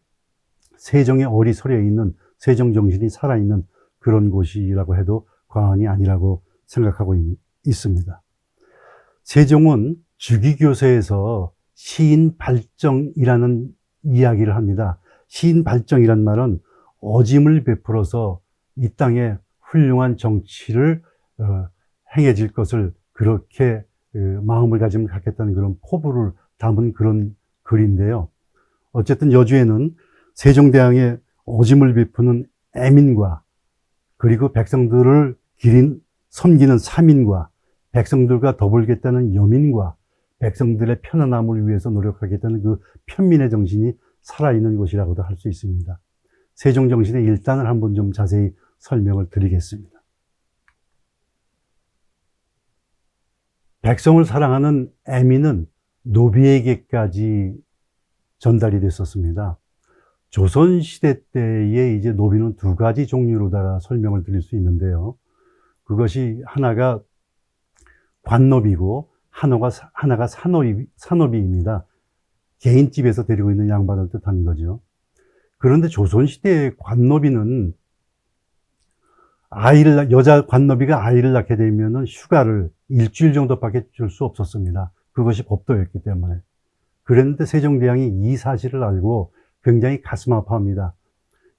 Speaker 1: 세종의 어리 서려에 있는 세종정신이 살아있는 그런 곳이라고 해도 과언이 아니라고 생각하고 있습니다. 세종은 주기교서에서 시인발정이라는 이야기를 합니다. 시인발정이란 말은 어짐을 베풀어서 이 땅에 훌륭한 정치를 행해질 것을 그렇게 마음을 가지면 갖겠다는 그런 포부를 담은 그런 글인데요. 어쨌든 여주에는 세종대왕의 어짐을 베푸는 애민과 그리고 백성들을 섬기는 사민과 백성들과 더불겠다는 여민과 백성들의 편안함을 위해서 노력하겠다는 그 편민의 정신이 살아있는 곳이라고도 할 수 있습니다. 세종 정신의 일단을 한번 좀 자세히 설명을 드리겠습니다. 백성을 사랑하는 애민은 노비에게까지 전달이 됐었습니다. 조선시대 때에 이제 노비는 두 가지 종류로다가 설명을 드릴 수 있는데요. 그것이 하나가 관노비고 하나가 산노비입니다. 개인집에서 데리고 있는 양반을 뜻하는 거죠. 그런데 조선시대의 관노비는 여자 관노비가 아이를 낳게 되면은 휴가를 일주일 정도밖에 줄 수 없었습니다. 그것이 법도였기 때문에. 그랬는데 세종대왕이 이 사실을 알고 굉장히 가슴 아파합니다.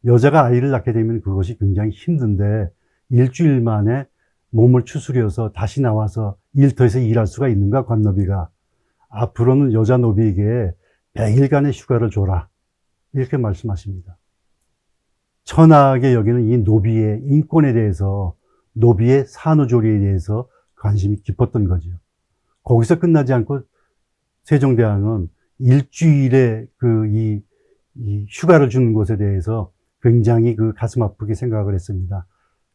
Speaker 1: 여자가 아이를 낳게 되면 그것이 굉장히 힘든데 일주일 만에 몸을 추스려서 다시 나와서 일터에서 일할 수가 있는가, 관노비가. 앞으로는 여자 노비에게 100일간의 휴가를 줘라. 이렇게 말씀하십니다. 천하게 여기는 이 노비의 인권에 대해서, 노비의 산후조리에 대해서 관심이 깊었던 거죠. 거기서 끝나지 않고 세종대왕은 일주일의 이 휴가를 주는 것에 대해서 굉장히 가슴 아프게 생각을 했습니다.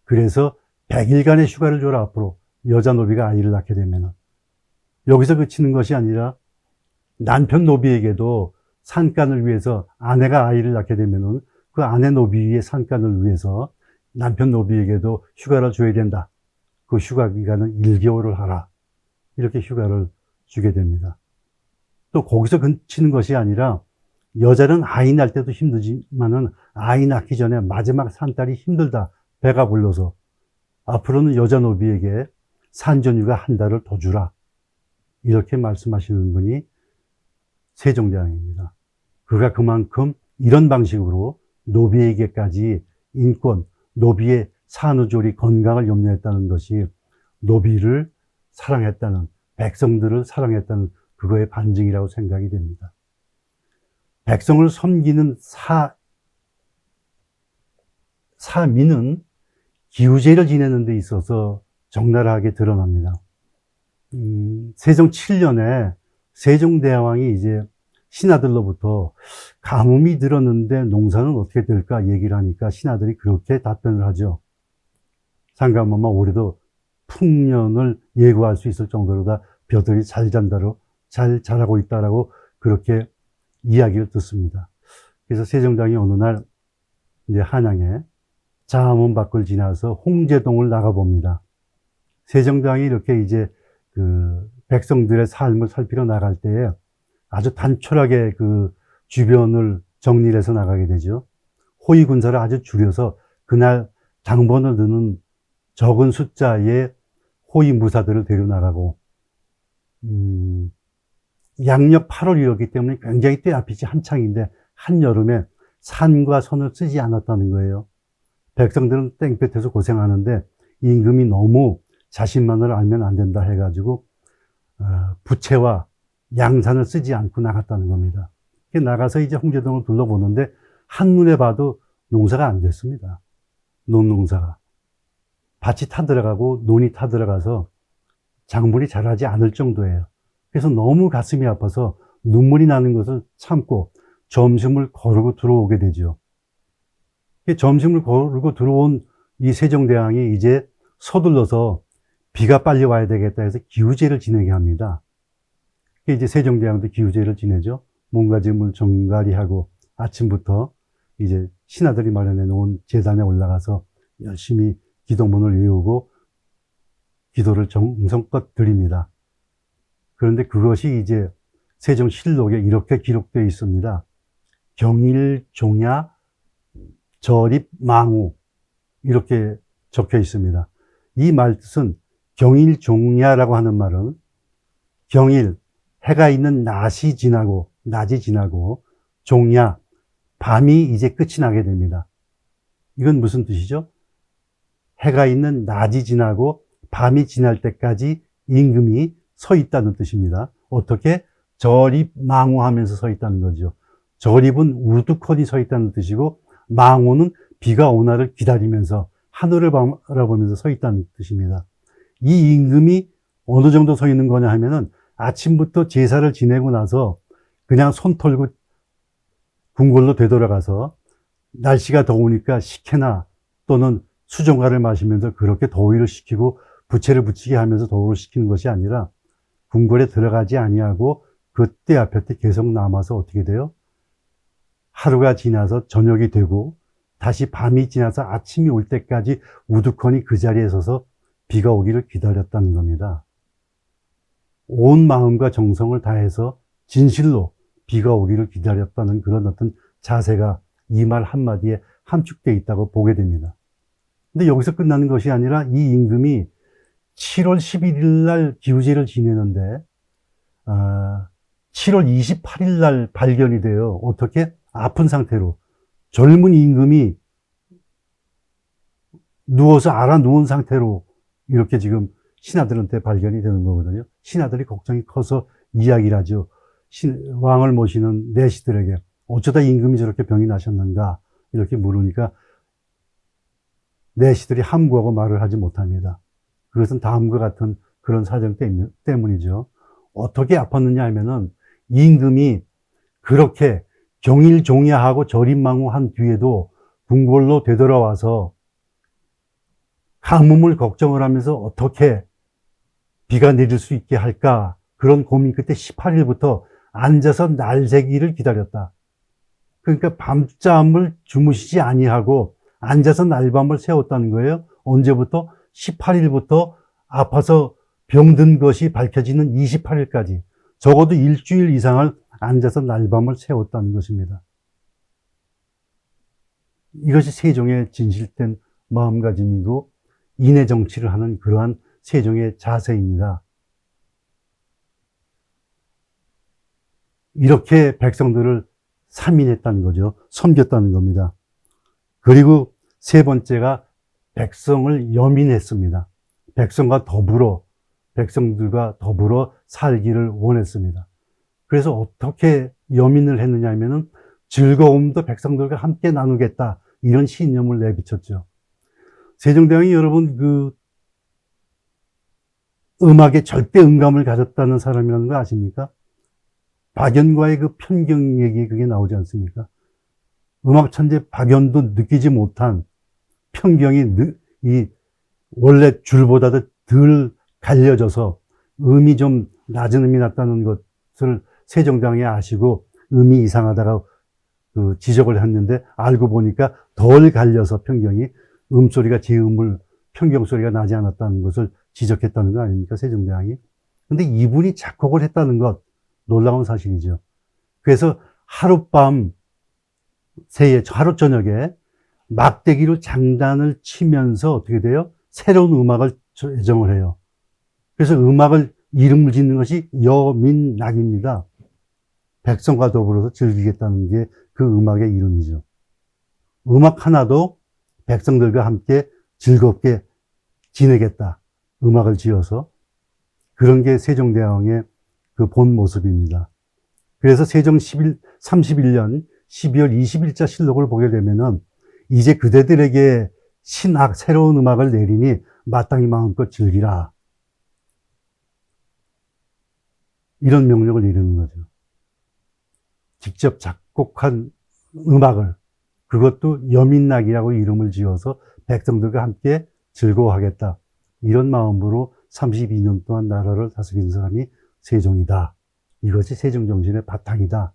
Speaker 1: 그래서 100일간의 휴가를 줘라, 앞으로. 여자 노비가 아이를 낳게 되면은. 여기서 그치는 것이 아니라 남편 노비에게도 산간을 위해서 아내가 아이를 낳게 되면은 그 아내 노비의 산간을 위해서 남편 노비에게도 휴가를 줘야 된다. 그 휴가 기간은 1개월을 하라. 이렇게 휴가를 주게 됩니다. 또 거기서 그치는 것이 아니라 여자는 아이 낳을 때도 힘들지만은 아이 낳기 전에 마지막 산딸이 힘들다. 배가 불러서. 앞으로는 여자 노비에게 산전휴가 한 달을 더 주라. 이렇게 말씀하시는 분이 세종대왕입니다. 그가 그만큼 이런 방식으로 노비에게까지 인권, 노비의 산후조리, 건강을 염려했다는 것이 노비를 사랑했다는, 백성들을 사랑했다는 그거의 반증이라고 생각이 됩니다. 백성을 섬기는 사민은 기우제를 지내는 데 있어서 적나라하게 드러납니다. 세종 7년에 세종대왕이 이제 신하들로부터 가뭄이 들었는데 농사는 어떻게 될까 얘기를 하니까 신하들이 그렇게 답변을 하죠. 상가모마 올해도 풍년을 예고할 수 있을 정도로 다 벼들이 잘 자라고 있다라고 그렇게 이야기를 듣습니다. 그래서 세종대왕이 어느 날 이제 한양에 자문 밖을 지나서 홍제동을 나가봅니다. 세종대왕이 이렇게 이제 그 백성들의 삶을 살피러 나갈 때에 아주 단촐하게 그 주변을 정리를 해서 나가게 되죠. 호위 군사를 아주 줄여서 그날 당번을 드는 적은 숫자의 호위 무사들을 데려나가고, 양력 8월이었기 때문에 굉장히 때앞이지 한창인데 한여름에 산과 선을 쓰지 않았다는 거예요. 백성들은 땡볕에서 고생하는데 임금이 너무 자신만을 알면 안 된다 해가지고 부채와 양산을 쓰지 않고 나갔다는 겁니다. 나가서 이제 홍제동을 둘러보는데 한눈에 봐도 농사가 안 됐습니다. 논농사가. 밭이 타들어가고 논이 타들어가서 작물이 자라지 않을 정도예요. 그래서 너무 가슴이 아파서 눈물이 나는 것을 참고 점심을 거르고 들어오게 되죠. 점심을 거르고 들어온 이 세종대왕이 이제 서둘러서 비가 빨리 와야 되겠다 해서 기우제를 지내게 합니다. 이제 세종대왕도 기우제를 지내죠. 몸가짐을 정갈이하고 아침부터 이제 신하들이 마련해 놓은 제단에 올라가서 열심히 기도문을 외우고 기도를 정성껏 드립니다. 그런데 그것이 이제 세종실록에 이렇게 기록되어 있습니다. 경일종야 절입망우 이렇게 적혀 있습니다. 이 말뜻은 경일종야라고 하는 말은 경일, 해가 있는 낮이 지나고 종야, 밤이 이제 끝이 나게 됩니다. 이건 무슨 뜻이죠? 해가 있는 낮이 지나고 밤이 지날 때까지 임금이 서 있다는 뜻입니다. 어떻게? 절입망우하면서 서 있다는 거죠. 절입은 우두커니 서 있다는 뜻이고 망우는 비가 오나를 기다리면서 하늘을 바라보면서 서 있다는 뜻입니다. 이 임금이 어느 정도 서 있는 거냐 하면은 아침부터 제사를 지내고 나서 그냥 손 털고 궁궐로 되돌아가서 날씨가 더우니까 식혜나 또는 수정과를 마시면서 그렇게 더위를 식히고 부채를 붙이게 하면서 더위를 식히는 것이 아니라 궁궐에 들어가지 아니하고 그때 앞에 계속 남아서 어떻게 돼요? 하루가 지나서 저녁이 되고 다시 밤이 지나서 아침이 올 때까지 우두커니 그 자리에 서서 비가 오기를 기다렸다는 겁니다. 온 마음과 정성을 다해서 진실로 비가 오기를 기다렸다는 그런 어떤 자세가 이 말 한마디에 함축되어 있다고 보게 됩니다. 근데 여기서 끝나는 것이 아니라 이 임금이 7월 11일 날 기우제를 지내는데 7월 28일 날 발견이 돼요. 어떻게? 아픈 상태로. 젊은 임금이 누워서 알아 누운 상태로 이렇게 지금 신하들한테 발견이 되는 거거든요. 신하들이 걱정이 커서 이야기를 하죠. 왕을 모시는 내시들에게 어쩌다 임금이 저렇게 병이 나셨는가 이렇게 물으니까 내시들이 함구하고 말을 하지 못합니다. 그것은 다음과 같은 그런 사정 때문이죠. 어떻게 아팠느냐 하면은 임금이 그렇게 경일종야하고 절입망우한 뒤에도 궁궐로 되돌아와서 가뭄을 걱정을 하면서 어떻게 비가 내릴 수 있게 할까 그런 고민 끝에 18일부터 앉아서 날새기를 기다렸다. 그러니까 밤잠을 주무시지 아니하고 앉아서 날밤을 새웠다는 거예요. 언제부터? 18일부터 아파서 병든 것이 밝혀지는 28일까지 적어도 일주일 이상을 앉아서 날밤을 새웠다는 것입니다. 이것이 세종의 진실된 마음가짐이고 인해 정치를 하는 그러한 세종의 자세입니다. 이렇게 백성들을 삼인했다는 거죠. 섬겼다는 겁니다. 그리고 세 번째가 백성을 여민했습니다. 백성들과 더불어 살기를 원했습니다. 그래서 어떻게 여민을 했느냐 하면은 즐거움도 백성들과 함께 나누겠다. 이런 신념을 내비쳤죠. 세종대왕이 여러분 그 음악에 절대 음감을 가졌다는 사람이라는 거 아십니까? 박연과의 그 편경 얘기 그게 나오지 않습니까? 음악 천재 박연도 느끼지 못한 편경이 이 원래 줄보다도 덜 갈려져서 음이 좀 낮은 음이 났다는 것을 세종대왕이 아시고 음이 이상하다가 그 지적을 했는데 알고 보니까 덜 갈려서 평경이 음소리가 제 음을 평경 소리가 나지 않았다는 것을 지적했다는 거 아닙니까? 세종대왕이. 근데 이분이 작곡을 했다는 것 놀라운 사실이죠. 그래서 하룻밤 새에 하루 저녁에 막대기로 장단을 치면서 어떻게 돼요? 새로운 음악을 제정을 해요. 그래서 음악을 이름을 짓는 것이 여민낙입니다. 백성과 더불어서 즐기겠다는 게 그 음악의 이름이죠. 음악 하나도 백성들과 함께 즐겁게 지내겠다. 음악을 지어서. 그런 게 세종대왕의 그 본 모습입니다. 그래서 세종 31년 12월 20일자 실록을 보게 되면은 이제 그대들에게 신악, 새로운 음악을 내리니 마땅히 마음껏 즐기라. 이런 명령을 내리는 거죠. 직접 작곡한 음악을, 그것도 여민낙이라고 이름을 지어서 백성들과 함께 즐거워하겠다. 이런 마음으로 32년 동안 나라를 다스린 사람이 세종이다. 이것이 세종정신의 바탕이다.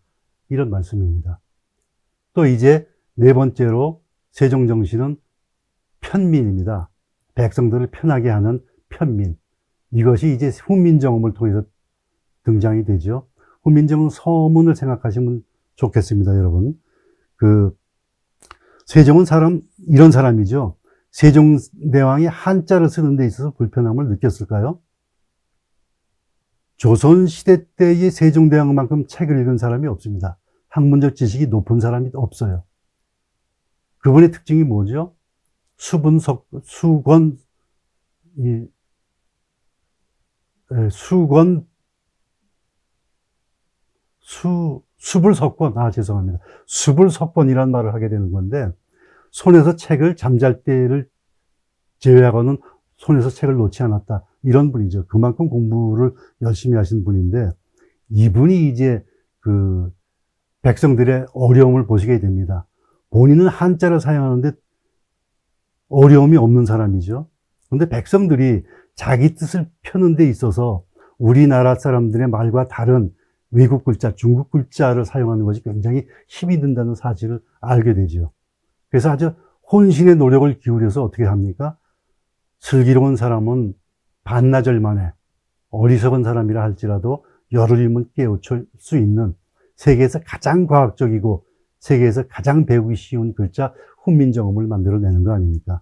Speaker 1: 이런 말씀입니다. 또 이제 네 번째로 세종정신은 편민입니다. 백성들을 편하게 하는 편민. 이것이 이제 훈민정음을 통해서 등장이 되죠. 훈민정음 서문을 생각하시면 좋겠습니다, 여러분. 세종은 이런 사람이죠. 세종대왕이 한자를 쓰는 데 있어서 불편함을 느꼈을까요? 조선시대 때의 세종대왕만큼 책을 읽은 사람이 없습니다. 학문적 지식이 높은 사람이 없어요. 그분의 특징이 뭐죠? 숲을 석권, 숲을 석권이란 말을 하게 되는 건데, 손에서 책을 잠잘 때를 제외하고는 손에서 책을 놓지 않았다. 이런 분이죠. 그만큼 공부를 열심히 하신 분인데, 이분이 이제 백성들의 어려움을 보시게 됩니다. 본인은 한자를 사용하는데 어려움이 없는 사람이죠. 그런데 백성들이 자기 뜻을 펴는 데 있어서 우리나라 사람들의 말과 다른 외국 글자, 중국 글자를 사용하는 것이 굉장히 힘이 든다는 사실을 알게 되죠. 그래서 아주 혼신의 노력을 기울여서 어떻게 합니까? 슬기로운 사람은 반나절 만에 어리석은 사람이라 할지라도 열흘이면 깨우칠 수 있는 세계에서 가장 과학적이고 세계에서 가장 배우기 쉬운 글자 훈민정음을 만들어내는 거 아닙니까?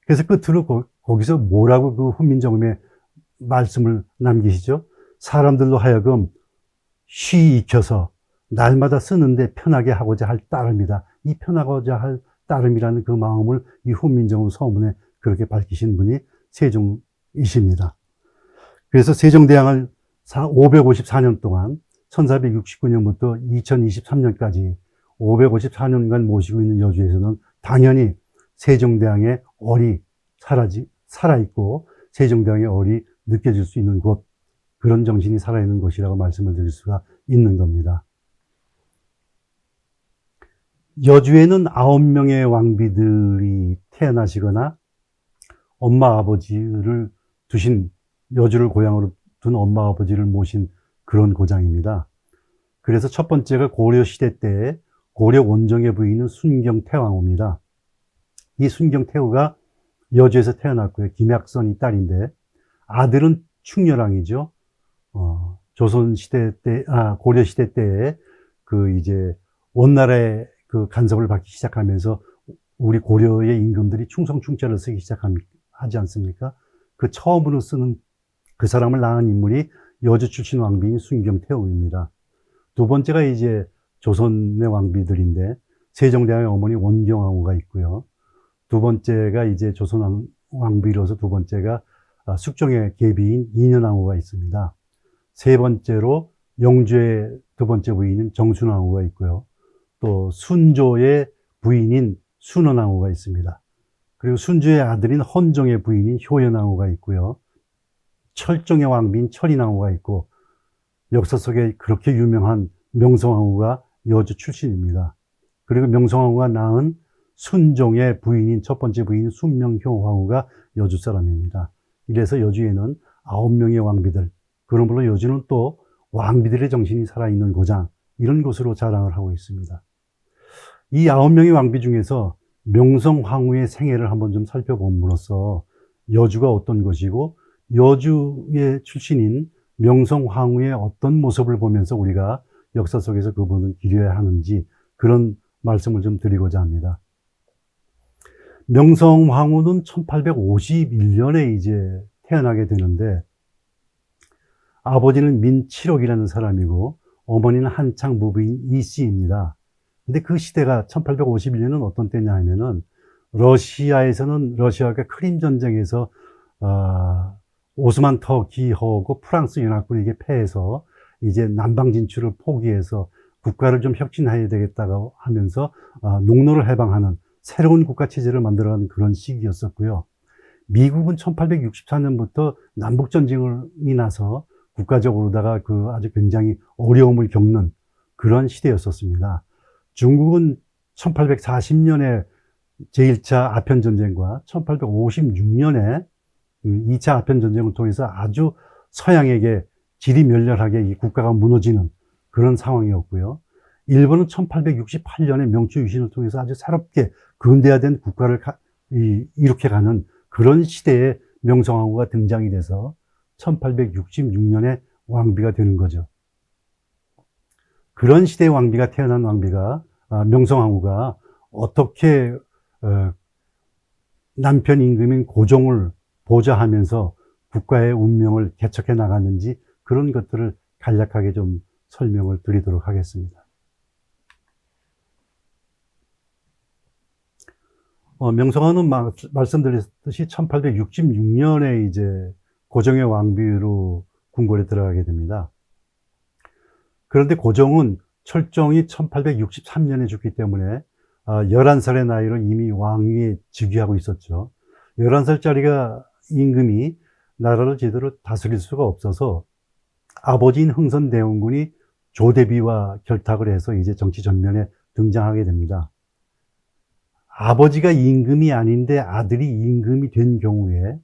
Speaker 1: 그래서 끝으로 거기서 뭐라고 그 훈민정음의 말씀을 남기시죠? 사람들로 하여금 쉬 익혀서 날마다 쓰는데 편하게 하고자 할 따름이다. 이 편하고자 할 따름이라는 그 마음을 이 훈민정음 서문에 그렇게 밝히신 분이 세종이십니다. 그래서 세종대왕을 554년 동안 1469년부터 2023년까지 554년간 모시고 있는 여주에서는 당연히 세종대왕의 얼이 살아있고 세종대왕의 얼이 느껴질 수 있는 곳, 그런 정신이 살아있는 곳이라고 말씀을 드릴 수가 있는 겁니다. 여주에는 9명의 왕비들이 태어나시거나 엄마 아버지를 두신, 여주를 고향으로 둔 엄마 아버지를 모신 그런 고장입니다. 그래서 첫 번째가 고려시대 때 고려 원정의 부인은 순경태왕후입니다. 이 순경태후가 여주에서 태어났고요. 김약선이 딸인데, 아들은 충렬왕이죠. 조선시대 때, 고려시대 때에 이제 원나라의 간섭을 받기 시작하면서 우리 고려의 임금들이 충성충자를 쓰기 하지 않습니까? 그 처음으로 쓰는 그 사람을 낳은 인물이 여주 출신 왕비인 순경태후입니다. 두 번째가 이제 조선의 왕비들인데, 세종대왕의 어머니 원경왕후가 있고요. 두 번째가 이제 조선 왕비로서 두 번째가 숙종의 계비인 인현왕후가 있습니다. 세 번째로 영주의 두 번째 부인인 정순왕후가 있고요. 또 순조의 부인인 순원왕후가 있습니다. 그리고 순조의 아들인 헌종의 부인인 효연왕후가 있고요. 철종의 왕비인 철인왕후가 있고, 역사 속에 그렇게 유명한 명성왕후가 여주 출신입니다. 그리고 명성왕후가 낳은 순종의 부인인 첫 번째 부인 순명효왕후가 여주 사람입니다. 이래서 여주에는 9명의 왕비들, 그러므로 여주는 또 왕비들의 정신이 살아있는 고장, 이런 것으로 자랑을 하고 있습니다. 이 9명의 왕비 중에서 명성황후의 생애를 한번 좀 살펴봄으로써 여주가 어떤 것이고 여주의 출신인 명성황후의 어떤 모습을 보면서 우리가 역사 속에서 그분을 기려야 하는지 그런 말씀을 좀 드리고자 합니다. 명성황후는 1851년에 이제 태어나게 되는데 아버지는 민칠옥이라는 사람이고 어머니는 한창 부부인 이씨입니다. 근데 그 시대가 1851년은 어떤 때냐 하면은 러시아가 크림 전쟁에서 오스만 터키하고 프랑스 연합군에게 패해서 이제 남방 진출을 포기해서 국가를 좀 혁신해야 되겠다고 하면서 농노를 해방하는 새로운 국가 체제를 만들어가는 그런 시기였었고요. 미국은 1864년부터 남북 전쟁이 나서 국가적으로다가 그 아주 굉장히 어려움을 겪는 그런 시대였었습니다. 중국은 1840년에 제1차 아편전쟁과 1856년에 2차 아편전쟁을 통해서 아주 서양에게 지리멸렬하게 이 국가가 무너지는 그런 상황이었고요. 일본은 1868년에 명주 유신을 통해서 아주 새롭게 근대화된 국가를 이룩해가는 그런 시대에 명성황후가 등장이 돼서 1866년에 왕비가 되는 거죠. 그런 시대의 왕비가 태어난 왕비가 명성황후가 어떻게 남편 임금인 고종을 보좌하면서 국가의 운명을 개척해 나갔는지 그런 것들을 간략하게 좀 설명을 드리도록 하겠습니다. 명성황후는 말씀드렸듯이 1866년에 이제 고종의 왕비로 궁궐에 들어가게 됩니다. 그런데 고종은 철종이 1863년에 죽기 때문에 11살의 나이로 이미 왕위에 즉위하고 있었죠. 11살짜리가 임금이 나라를 제대로 다스릴 수가 없어서 아버지인 흥선대원군이 조대비와 결탁을 해서 이제 정치 전면에 등장하게 됩니다. 아버지가 임금이 아닌데 아들이 임금이 된 경우에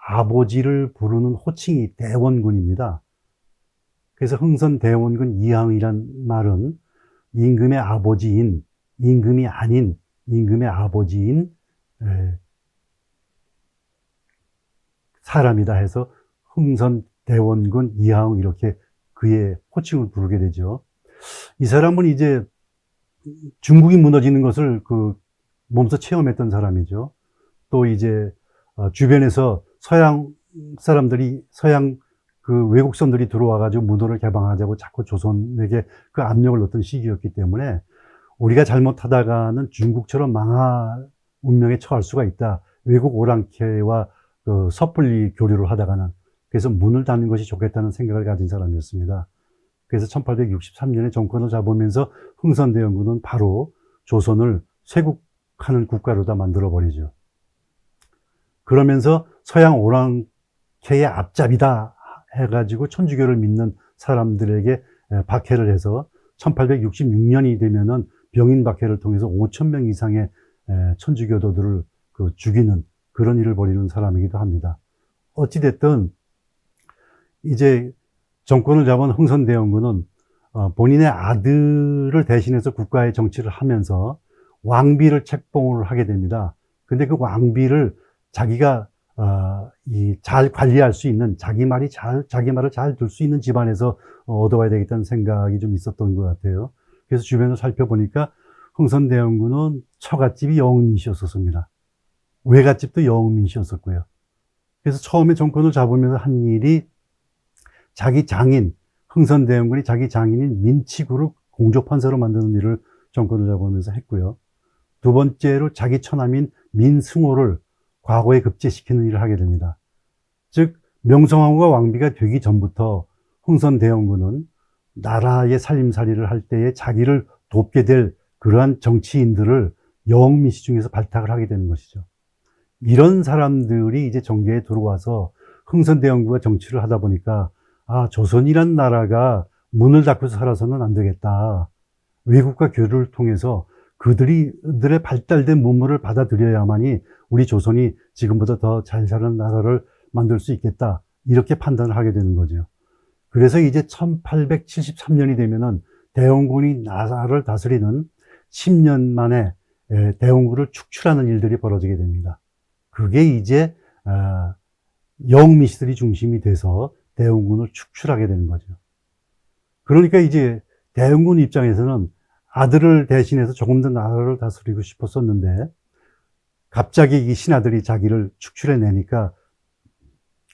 Speaker 1: 아버지를 부르는 호칭이 대원군입니다. 그래서 흥선대원군 이항이란 말은 임금의 아버지인, 임금이 아닌 임금의 아버지인 사람이다 해서 흥선대원군 이항 이렇게 그의 호칭을 부르게 되죠. 이 사람은 이제 중국이 무너지는 것을 몸소 체험했던 사람이죠. 또 이제 주변에서 서양 외국선들이 들어와가지고 무도를 개방하자고 자꾸 조선에게 그 압력을 넣었던 시기였기 때문에 우리가 잘못하다가는 중국처럼 망할 운명에 처할 수가 있다. 외국 오랑캐와 섣불리 교류를 하다가는. 그래서 문을 닫는 것이 좋겠다는 생각을 가진 사람이었습니다. 그래서 1863년에 정권을 잡으면서 흥선대원군은 바로 조선을 쇄국하는 국가로 다 만들어버리죠. 그러면서 서양 오랑캐의 앞잡이다 해가지고 천주교를 믿는 사람들에게 박해를 해서 1866년이 되면은 병인 박해를 통해서 5,000명 이상의 천주교도들을 죽이는 그런 일을 벌이는 사람이기도 합니다. 어찌됐든 이제 정권을 잡은 흥선대원군은 본인의 아들을 대신해서 국가의 정치를 하면서 왕비를 책봉을 하게 됩니다. 근데 그 왕비를 자기가 잘 관리할 수 있는 자기 말을 잘 들 수 있는 집안에서 얻어와야 되겠다는 생각이 좀 있었던 것 같아요. 그래서 주변을 살펴보니까 흥선대원군은 처갓집이 영미시였었습니다. 외갓집도 영미시였었고요. 그래서 처음에 정권을 잡으면서 한 일이 자기 장인, 흥선대원군이 자기 장인인 민치구를 공조판사로 만드는 일을 정권을 잡으면서 했고요. 두 번째로 자기 처남인 민승호를 과거에 급제시키는 일을 하게 됩니다. 즉 명성황후가 왕비가 되기 전부터 흥선대원군은 나라의 살림살이를 할 때에 자기를 돕게 될 그러한 정치인들을 영미시 중에서 발탁을 하게 되는 것이죠. 이런 사람들이 이제 정계에 들어와서 흥선대원군과 정치를 하다 보니까 조선이란 나라가 문을 닫고 살아서는 안 되겠다. 외국과 교류를 통해서 그들의 발달된 문물을 받아들여야만이 우리 조선이 지금보다 더 잘 사는 나라를 만들 수 있겠다. 이렇게 판단을 하게 되는 거죠. 그래서 이제 1873년이 되면은 대원군이 나라를 다스리는 10년 만에 대원군을 축출하는 일들이 벌어지게 됩니다. 그게 이제 영미시들이 중심이 돼서 대원군을 축출하게 되는 거죠. 그러니까 이제 대원군 입장에서는 아들을 대신해서 조금 더 나라를 다스리고 싶었었는데 갑자기 이 신하들이 자기를 축출해내니까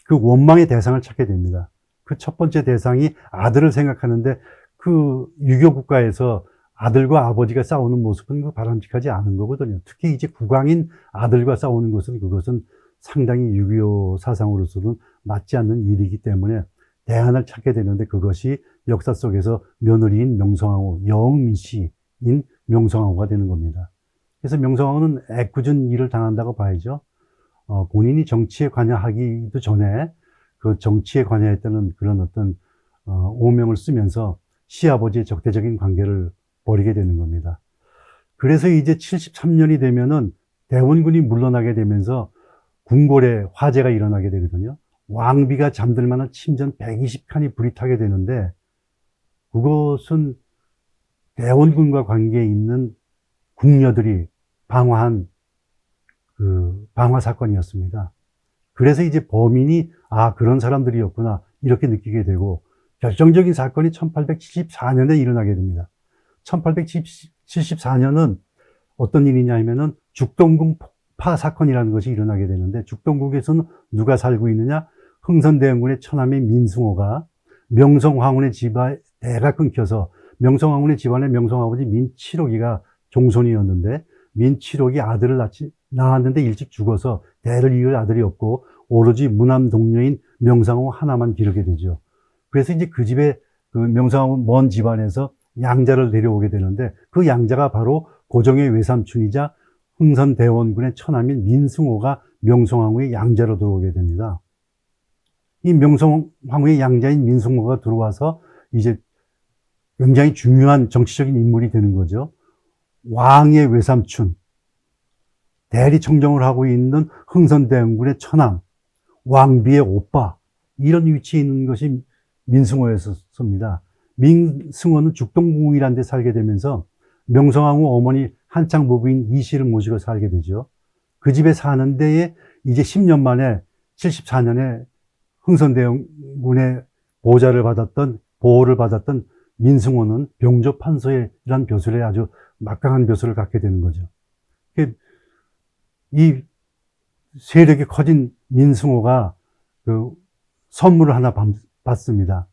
Speaker 1: 그 원망의 대상을 찾게 됩니다. 그 첫 번째 대상이 아들을 생각하는데 그 유교 국가에서 아들과 아버지가 싸우는 모습은 그 바람직하지 않은 거거든요. 특히 이제 국왕인 아들과 싸우는 것은 그것은 상당히 유교 사상으로서는 맞지 않는 일이기 때문에 대안을 찾게 되는데 그것이 역사 속에서 며느리인 명성황후, 영미씨인 명성황후가 되는 겁니다. 그래서 명성황후는 애꿎은 일을 당한다고 봐야죠. 본인이 정치에 관여하기도 전에 그 정치에 관여했다는 그런 어떤 오명을 쓰면서 시아버지의 적대적인 관계를 벌이게 되는 겁니다. 그래서 이제 73년이 되면은 대원군이 물러나게 되면서 궁궐에 화재가 일어나게 되거든요. 왕비가 잠들 만한 침전 120칸이 불이 타게 되는데 그것은 대원군과 관계에 있는 궁녀들이 방화한 그 방화 사건이었습니다. 그래서 이제 범인이 그런 사람들이었구나 이렇게 느끼게 되고 결정적인 사건이 1874년에 일어나게 됩니다. 1874년은 어떤 일이냐 하면은 죽동궁 폭파 사건이라는 것이 일어나게 되는데 죽동궁에서는 누가 살고 있느냐? 흥선대원군의 처남인 민승호가 명성황후의 대가 끊겨서 명성황후의 집안의 명성아버지 민칠옥이가 종손이었는데 민칠옥이 아들을 낳았는데 일찍 죽어서 대를 이을 아들이 없고 오로지 무남 동료인 명성황후 하나만 기르게 되죠. 그래서 이제 그 집에 그 명성황후 먼 집안에서 양자를 데려오게 되는데 그 양자가 바로 고종의 외삼촌이자 흥선대원군의 처남인 민승호가 명성황후의 양자로 들어오게 됩니다. 이 명성황후의 양자인 민승호가 들어와서 이제 굉장히 중요한 정치적인 인물이 되는 거죠. 왕의 외삼촌, 대리청정을 하고 있는 흥선대원군의 처남, 왕비의 오빠, 이런 위치에 있는 것이 민승호였습니다. 민승호는 죽동궁이라는 데 살게 되면서 명성황후 어머니 한창 부부인 이씨를 모시고 살게 되죠. 그 집에 사는 데에 이제 10년 만에 74년에 흥선대원군의 보호를 받았던 민승호는 병조판서라는 벼슬에 아주 막강한 벼슬을 갖게 되는 거죠. 이 세력이 커진 민승호가 그 선물을 하나 받습니다.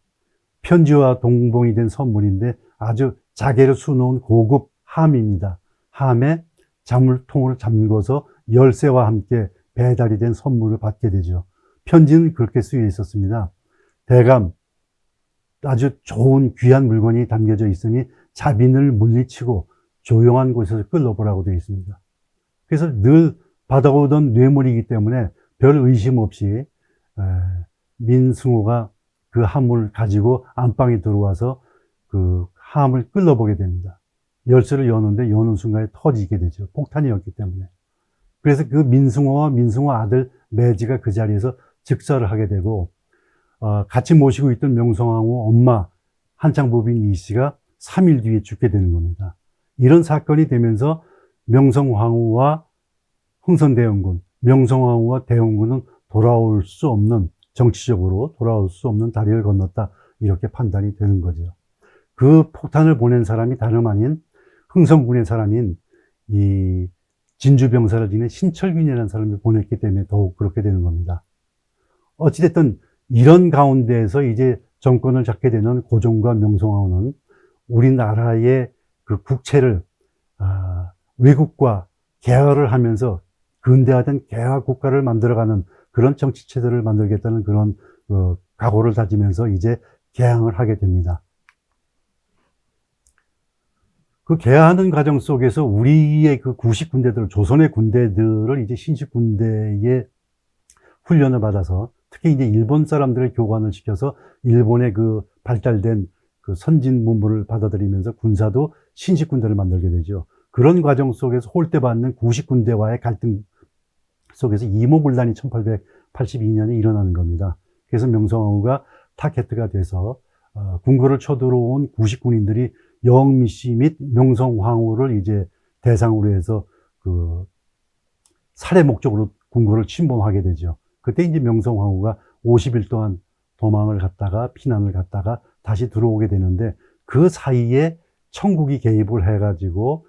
Speaker 1: 편지와 동봉이 된 선물인데 아주 자개로 수놓은 고급 함입니다. 함에 자물통으로 잠궈서 열쇠와 함께 배달이 된 선물을 받게 되죠. 편지는 그렇게 쓰여 있었습니다. 대감, 아주 좋은 귀한 물건이 담겨져 있으니 자빈을 물리치고 조용한 곳에서 끌어보라고 되어 있습니다. 그래서 늘 받아오던 뇌물이기 때문에 별 의심 없이 민승호가 그 함을 가지고 안방에 들어와서 그 함을 끌어보게 됩니다. 열쇠를 여는데 여는 순간에 터지게 되죠. 폭탄이었기 때문에. 그래서 그 민승호와 민승호 아들 매지가 그 자리에서 즉사를 하게 되고 같이 모시고 있던 명성황후 엄마 한창 부부인 이씨가 3일 뒤에 죽게 되는 겁니다. 이런 사건이 되면서 명성황후와 흥선대원군, 명성황후와 대원군은 정치적으로 돌아올 수 없는 다리를 건넜다 이렇게 판단이 되는 거죠. 그 폭탄을 보낸 사람이 다름 아닌 흥선군의 사람인 이 진주병사를 지낸 신철균이라는 사람이 보냈기 때문에 더욱 그렇게 되는 겁니다. 어찌됐든 이런 가운데에서 이제 정권을 잡게 되는 고종과 명성황후는 우리나라의 그 국채를 외국과 계약을 하면서 근대화된 개화 국가를 만들어가는 그런 정치체제를 만들겠다는 그런 각오를 다지면서 이제 개항을 하게 됩니다. 그 개항하는 과정 속에서 우리의 그 구식 군대들, 조선의 군대들을 이제 신식 군대에 훈련을 받아서 특히 이제 일본 사람들을 교관을 시켜서 일본의 그 발달된 그 선진 문물을 받아들이면서 군사도 신식 군대를 만들게 되죠. 그런 과정 속에서 홀대받는 구식 군대와의 갈등 속에서 이모군란이 1882년에 일어나는 겁니다. 그래서 명성황후가 타겟트가 돼서 궁궐을 쳐들어온 구식 군인들이 여흥미 씨 및 명성황후를 이제 대상으로 해서 그 살해 목적으로 궁궐을 침범하게 되죠. 그때 이제 명성황후가 50일 동안 도망을 갔다가 피난을 갔다가 다시 들어오게 되는데 그 사이에 청국이 개입을 해가지고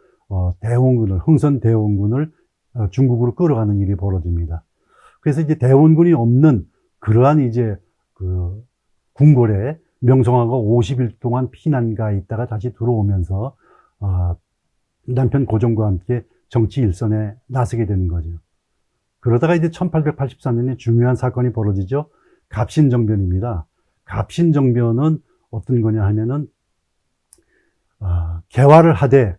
Speaker 1: 대원군을 흥선 대원군을 중국으로 끌어가는 일이 벌어집니다. 그래서 이제 대원군이 없는 그러한 이제 그 궁궐에 명성황후가 50일 동안 피난가 있다가 다시 들어오면서 남편 고종과 함께 정치 일선에 나서게 되는 거죠. 그러다가 이제 1884년에 중요한 사건이 벌어지죠. 갑신정변입니다. 갑신정변은 어떤 거냐 하면은 개화를 하되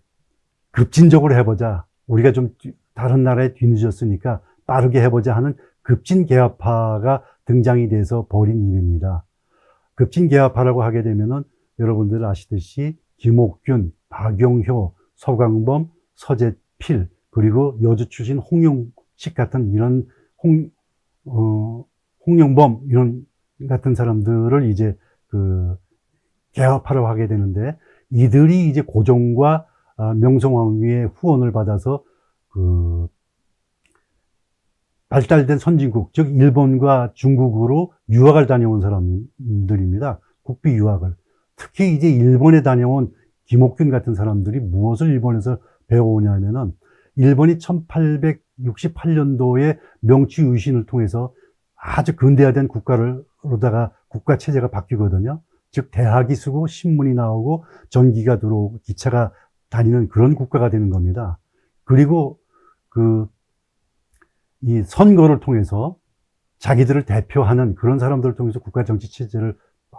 Speaker 1: 급진적으로 해보자. 우리가 좀 다른 나라에 뒤늦었으니까 빠르게 해보자 하는 급진개화파가 등장이 돼서 벌인 일입니다. 급진개화파라고 하게 되면은 여러분들 아시듯이 김옥균, 박용효, 서광범, 서재필, 그리고 여주 출신 홍용식 같은 이런 홍영범 이런 같은 사람들을 이제 그 개화파라고 하게 되는데 이들이 이제 고종과 명성황후의 후원을 받아서 그 발달된 선진국, 즉 일본과 중국으로 유학을 다녀온 사람들입니다. 국비 유학을. 특히 이제 일본에 다녀온 김옥균 같은 사람들이 무엇을 일본에서 배워오냐면은 일본이 1868년도에 명치 유신을 통해서 아주 근대화된 국가로다가 국가 체제가 바뀌거든요. 즉 대학이 쓰고 신문이 나오고 전기가 들어오고 기차가 다니는 그런 국가가 되는 겁니다. 그리고 이 선거를 통해서 자기들을 대표하는 그런 사람들을 통해서 국가 정치 체제를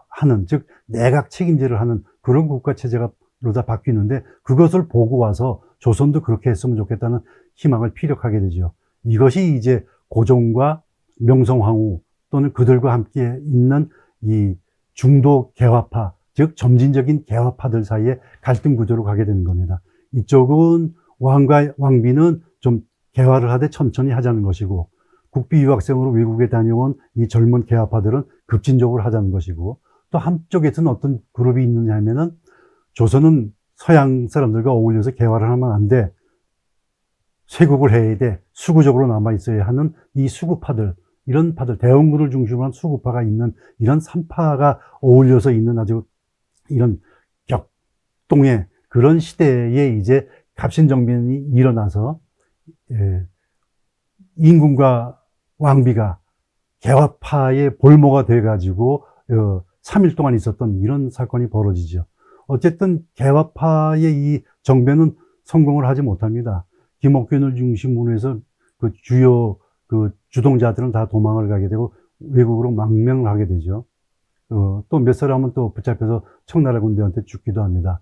Speaker 1: 하는, 즉 내각 책임제를 하는 그런 국가 체제가 로다 바뀌는데 그것을 보고 와서 조선도 그렇게 했으면 좋겠다는 희망을 피력하게 되죠. 이것이 이제 고종과 명성황후 또는 그들과 함께 있는 이 중도 개화파, 즉 점진적인 개화파들 사이에 갈등 구조로 가게 되는 겁니다. 이쪽은 왕과 왕비는 좀 개화를 하되 천천히 하자는 것이고 국비 유학생으로 외국에 다녀온 이 젊은 개화파들은 급진적으로 하자는 것이고 또 한쪽에서는 어떤 그룹이 있느냐 하면은 조선은 서양 사람들과 어울려서 개화를 하면 안 돼. 쇄국을 해야 돼. 수구적으로 남아있어야 하는 이 수구파들, 이런 파들, 대원군을 중심으로 한 수구파가 있는 이런 삼파가 어울려서 있는 아주 이런 격동의 그런 시대에 이제 갑신정변이 일어나서 인군과 왕비가 개화파의 볼모가 돼가지고 3일 동안 있었던 이런 사건이 벌어지죠. 어쨌든 개화파의 이 정변은 성공을 하지 못합니다. 김옥균을 중심으로 해서 그 주요 그 주동자들은 다 도망을 가게 되고 외국으로 망명을 하게 되죠. 또 몇 사람은 또 붙잡혀서 청나라 군대한테 죽기도 합니다.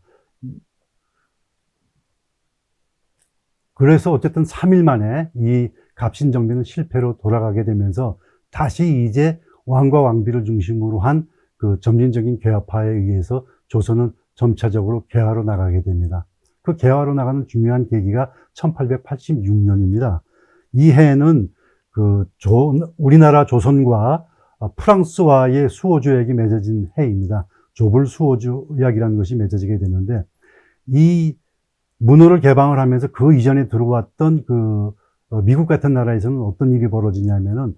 Speaker 1: 그래서 어쨌든 3일 만에 이 갑신정변은 실패로 돌아가게 되면서 다시 이제 왕과 왕비를 중심으로 한 그 점진적인 개화파에 의해서 조선은 점차적으로 개화로 나가게 됩니다. 그 개화로 나가는 중요한 계기가 1886년입니다. 이 해는 우리나라 조선과 프랑스와의 수호조약이 맺어진 해입니다. 조불 수호조약이라는 것이 맺어지게 되는데 이 문호를 개방을 하면서 그 이전에 들어왔던 미국 같은 나라에서는 어떤 일이 벌어지냐면은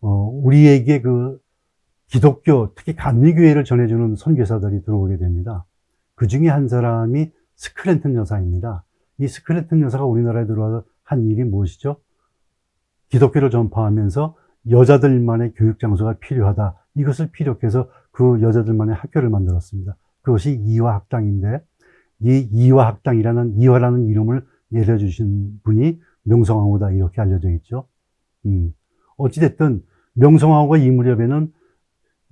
Speaker 1: 우리에게 기독교, 특히 감리교회를 전해주는 선교사들이 들어오게 됩니다. 그 중에 한 사람이 스크랜턴 여사입니다. 이 스크랜턴 여사가 우리나라에 들어와서 한 일이 무엇이죠? 기독교를 전파하면서 여자들만의 교육 장소가 필요하다. 이것을 피력해서 그 여자들만의 학교를 만들었습니다. 그것이 이화학당인데 이 이화라는 이름을 내려주신 분이 명성황후다 이렇게 알려져 있죠. 어찌됐든 명성황후가 이 무렵에는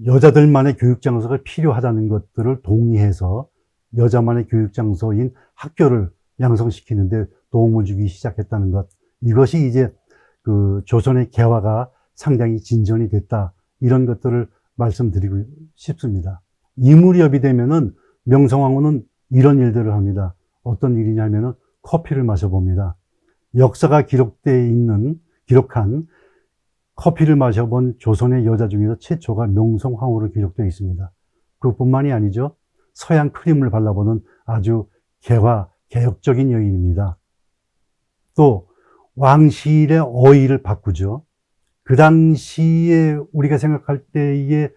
Speaker 1: 여자들만의 교육 장소가 필요하다는 것들을 동의해서 여자만의 교육 장소인 학교를 양성시키는데 도움을 주기 시작했다는 것. 이것이 이제 조선의 개화가 상당히 진전이 됐다. 이런 것들을 말씀드리고 싶습니다. 이 무렵이 되면은 명성황후는 이런 일들을 합니다. 어떤 일이냐면은 커피를 마셔봅니다. 역사가 기록한 커피를 마셔본 조선의 여자 중에서 최초가 명성황후로 기록되어 있습니다. 그것뿐만이 아니죠. 서양 크림을 발라보는 아주 개혁적인 여인입니다. 또 왕실의 어의를 바꾸죠. 그 당시에 우리가 생각할 때에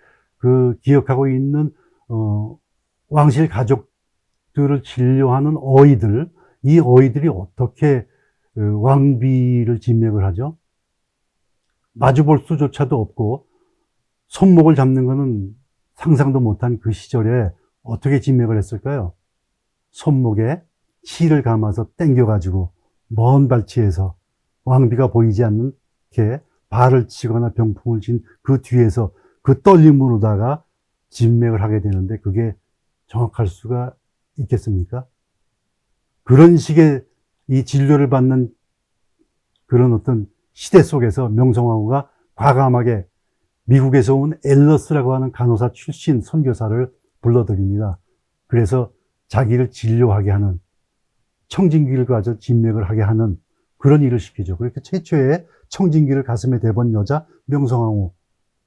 Speaker 1: 기억하고 있는 왕실 가족들을 진료하는 어의들, 이 어의들이 어떻게 왕비를 진맥을 하죠? 마주볼 수조차도 없고 손목을 잡는 것은 상상도 못한 그 시절에 어떻게 진맥을 했을까요? 손목에 실을 감아서 당겨가지고 먼 발치에서 왕비가 보이지 않게 발을 치거나 병풍을 친 그 뒤에서 그 떨림으로다가 진맥을 하게 되는데 그게 정확할 수가 있겠습니까? 그런 식의 이 진료를 받는 그런 어떤 시대 속에서 명성황후가 과감하게 미국에서 온 앨러스라고 하는 간호사 출신 선교사를 불러들입니다. 그래서 자기를 진료하게 하는, 청진기를 가져 진맥을 하게 하는 그런 일을 시키죠. 그렇게 최초의 청진기를 가슴에 대본 여자 명성황후,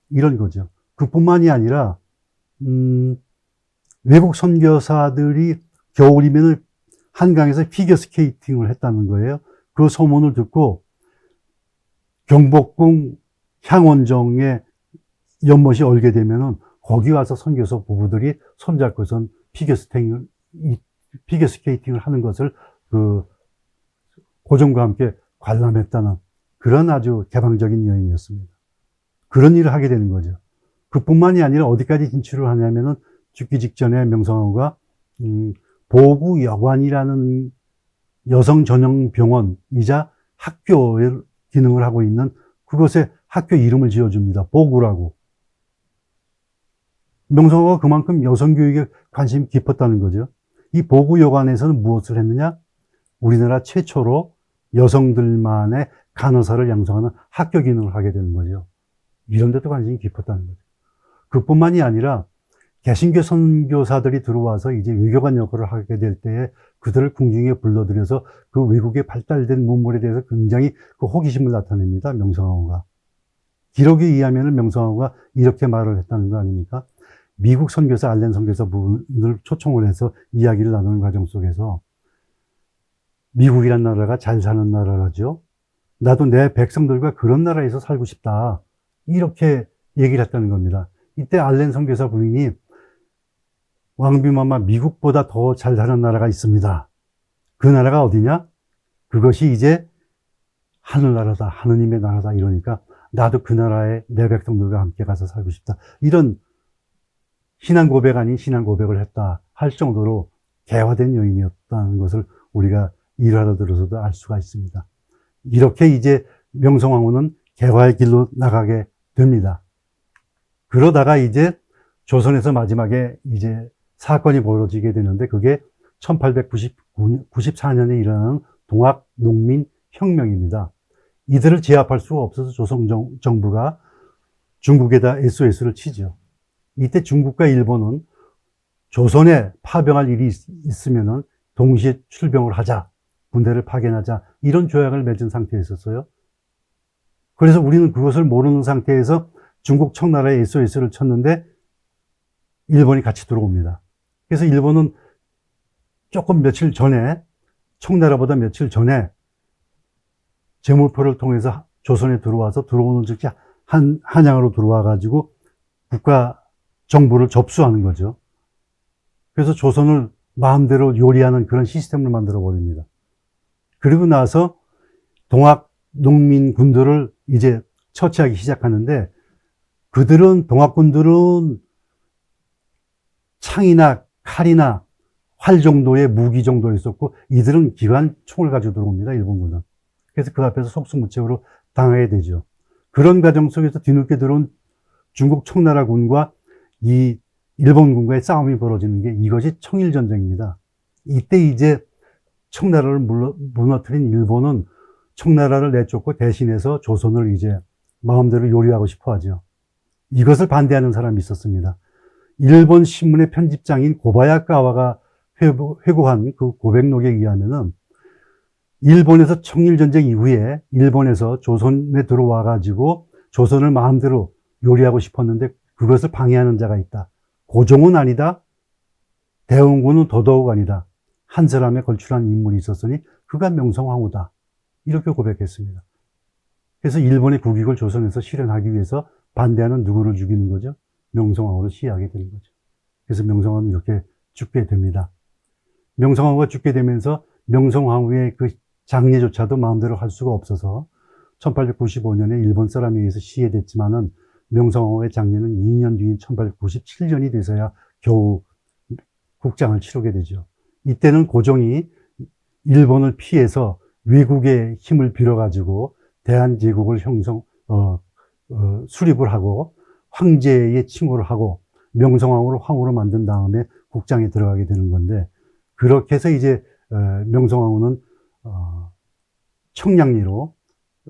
Speaker 1: 이런 거죠. 그뿐만이 아니라 외국 선교사들이 겨울이면 한강에서 피겨 스케이팅을 했다는 거예요. 그 소문을 듣고 경복궁 향원정에 연못이 얼게 되면은 거기 와서 선교사 부부들이 손잡고선 피겨 스케이팅을 하는 것을 고종과 함께 관람했다는 그런 아주 개방적인 여인이었습니다. 그런 일을 하게 되는 거죠. 그뿐만이 아니라 어디까지 진출을 하냐면은 죽기 직전에 명성황후가 보구여관이라는 여성 전용 병원이자 학교의 기능을 하고 있는 그것에 학교 이름을 지어줍니다. 보구라고. 명성황후가 그만큼 여성교육에 관심이 깊었다는 거죠. 이 보구여관에서는 무엇을 했느냐? 우리나라 최초로 여성들만의 간호사를 양성하는 학교 기능을 하게 되는 거죠. 이런 데도 관심이 깊었다는 거죠. 그뿐만이 아니라 개신교 선교사들이 들어와서 이제 외교관 역할을 하게 될 때에 그들을 궁중에 불러들여서 그 외국에 발달된 문물에 대해서 굉장히 호기심을 나타냅니다. 명성황후가. 기록에 의하면 명성황후가 이렇게 말을 했다는 거 아닙니까? 미국 선교사, 알렌 선교사 분을 초청을 해서 이야기를 나누는 과정 속에서 미국이란 나라가 잘 사는 나라라죠. 나도 내 백성들과 그런 나라에서 살고 싶다. 이렇게 얘기를 했다는 겁니다. 이때 알렌 선교사 부인이 왕비마마 미국보다 더 잘 사는 나라가 있습니다. 그 나라가 어디냐? 그것이 이제 하늘나라다. 하느님의 나라다. 이러니까 나도 그 나라에 내 백성들과 함께 가서 살고 싶다. 이런 신앙 고백 아닌 신앙 고백을 했다 할 정도로 개화된 여인이었다는 것을 우리가 일화로 들어서도 알 수가 있습니다. 이렇게 이제 명성황후는 개화의 길로 나가게 됩니다. 그러다가 이제 조선에서 마지막에 이제 사건이 벌어지게 되는데 그게 1894년에 일어나는 동학농민혁명입니다. 이들을 제압할 수가 없어서 조선 정부가 중국에다 SOS를 치죠. 이때 중국과 일본은 조선에 파병할 일이 있으면은 동시에 출병을 하자, 군대를 파견하자, 이런 조약을 맺은 상태에 있었어요. 그래서 우리는 그것을 모르는 상태에서 중국 청나라에 SOS를 쳤는데 일본이 같이 들어옵니다. 그래서 일본은 조금 며칠 전에, 청나라보다 며칠 전에 제물포를 통해서 조선에 들어오는 즉시 한양으로 들어와가지고 국가 정부를 접수하는 거죠. 그래서 조선을 마음대로 요리하는 그런 시스템을 만들어 버립니다. 그리고 나서 동학 농민군들을 이제 처치하기 시작하는데 동학군들은 창이나 칼이나 활 정도의 무기 정도 있었고 이들은 기관 총을 가지고 들어옵니다. 일본군은. 그래서 그 앞에서 속수무책으로 당하게 되죠. 그런 과정 속에서 뒤늦게 들어온 중국 청나라군과 이 일본군과의 싸움이 벌어지는 게 이것이 청일전쟁입니다. 이때 이제 청나라를 무너뜨린 일본은 청나라를 내쫓고 대신해서 조선을 이제 마음대로 요리하고 싶어 하죠. 이것을 반대하는 사람이 있었습니다. 일본 신문의 편집장인 고바야카와가 회고한 그 고백록에 의하면은 일본에서 청일전쟁 이후에 일본에서 조선에 들어와가지고 조선을 마음대로 요리하고 싶었는데 그것을 방해하는 자가 있다. 고종은 아니다. 대원군은 더더욱 아니다. 한 사람에 걸출한 인물이 있었으니 그가 명성황후다. 이렇게 고백했습니다. 그래서 일본의 국익을 조선에서 실현하기 위해서 반대하는 누구를 죽이는 거죠? 명성황후를 시해하게 되는 거죠. 그래서 명성황후는 이렇게 죽게 됩니다. 명성황후가 죽게 되면서 명성황후의 그 장례조차도 마음대로 할 수가 없어서 1895년에 일본 사람에 의해서 시해됐지만은 명성황후의 장례는 2년 뒤인 1897년이 돼서야 겨우 국장을 치르게 되죠. 이때는 고종이 일본을 피해서 외국의 힘을 빌어가지고 대한제국을 수립을 하고 황제의 칭호를 하고 명성황후를 황후로 만든 다음에 국장에 들어가게 되는 건데, 그렇게 해서 이제 명성황후는 청량리로,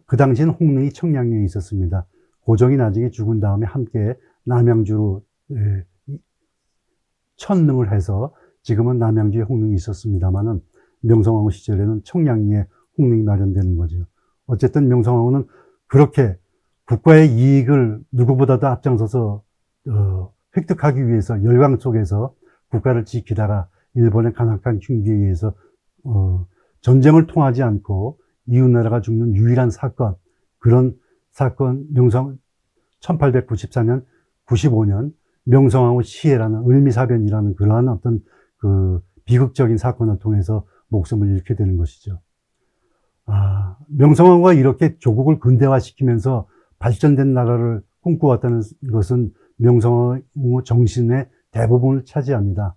Speaker 1: 그 당시에는 홍릉이 청량리에 있었습니다. 고종이 나중에 죽은 다음에 함께 남양주로 천릉을 해서 지금은 남양주에 홍릉이 있었습니다만은 명성황후 시절에는 청량리에 홍릉이 마련되는 거죠. 어쨌든 명성황후는 그렇게 국가의 이익을 누구보다도 앞장서서 획득하기 위해서 열강 속에서 국가를 지키다가 일본의 간악한 흉기에 의해서 전쟁을 통하지 않고 이웃나라가 죽는 유일한 사건, 그런 사건 1894년, 95년 명성황후 시해라는 을미사변이라는 그러한 어떤 그 비극적인 사건을 통해서 목숨을 잃게 되는 것이죠. 명성황후가 이렇게 조국을 근대화시키면서 발전된 나라를 꿈꾸었다는 것은 명성황후 정신의 대부분을 차지합니다.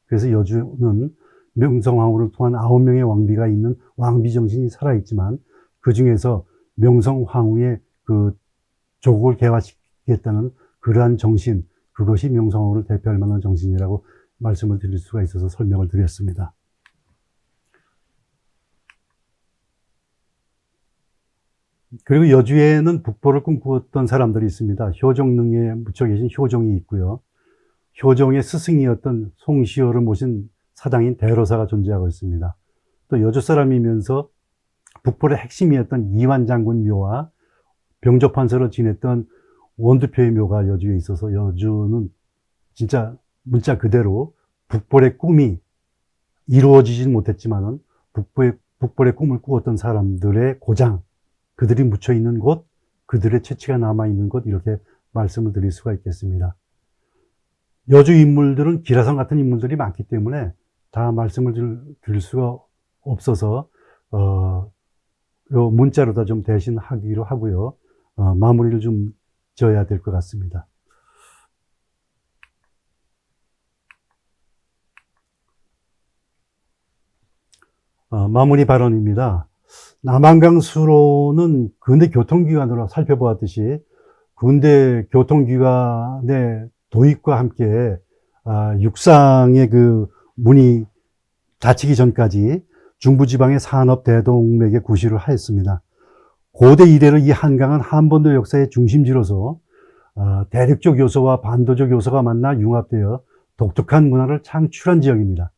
Speaker 1: 그래서 여주는 명성황후를 통한 9명의 왕비가 있는 왕비 정신이 살아있지만, 그 중에서 명성황후의 그 조국을 개화시키겠다는 그러한 정신, 그것이 명성황후를 대표할 만한 정신이라고 말씀을 드릴 수가 있어서 설명을 드렸습니다. 그리고 여주에는 북보를 꿈꾸었던 사람들이 있습니다. 효종릉에 묻혀 계신 효종이 있고요. 효종의 스승이었던 송시호를 모신 사당인 대로사가 존재하고 있습니다. 또 여주 사람이면서 북보의 핵심이었던 이완장군 묘와 병조판서로 지냈던 원두표의 묘가 여주에 있어서 여주는 진짜 문자 그대로 북벌의 꿈이 이루어지진 못했지만은 북벌의 꿈을 꾸었던 사람들의 고장, 그들이 묻혀 있는 곳, 그들의 채취가 남아 있는 곳, 이렇게 말씀을 드릴 수가 있겠습니다. 여주 인물들은 기라성 같은 인물들이 많기 때문에 다 말씀을 드릴 수가 없어서 요 문자로 다 좀 대신하기로 하고요. 마무리를 좀 지어야 될 것 같습니다. 마무리 발언입니다. 남한강 수로는 근대 교통기관으로 살펴보았듯이 군대 교통기관의 도입과 함께 육상의 그 문이 닫히기 전까지 중부지방의 산업 대동맥의 구실을 하였습니다. 고대 이래로 이 한강은 한반도 역사의 중심지로서 대륙적 요소와 반도적 요소가 만나 융합되어 독특한 문화를 창출한 지역입니다.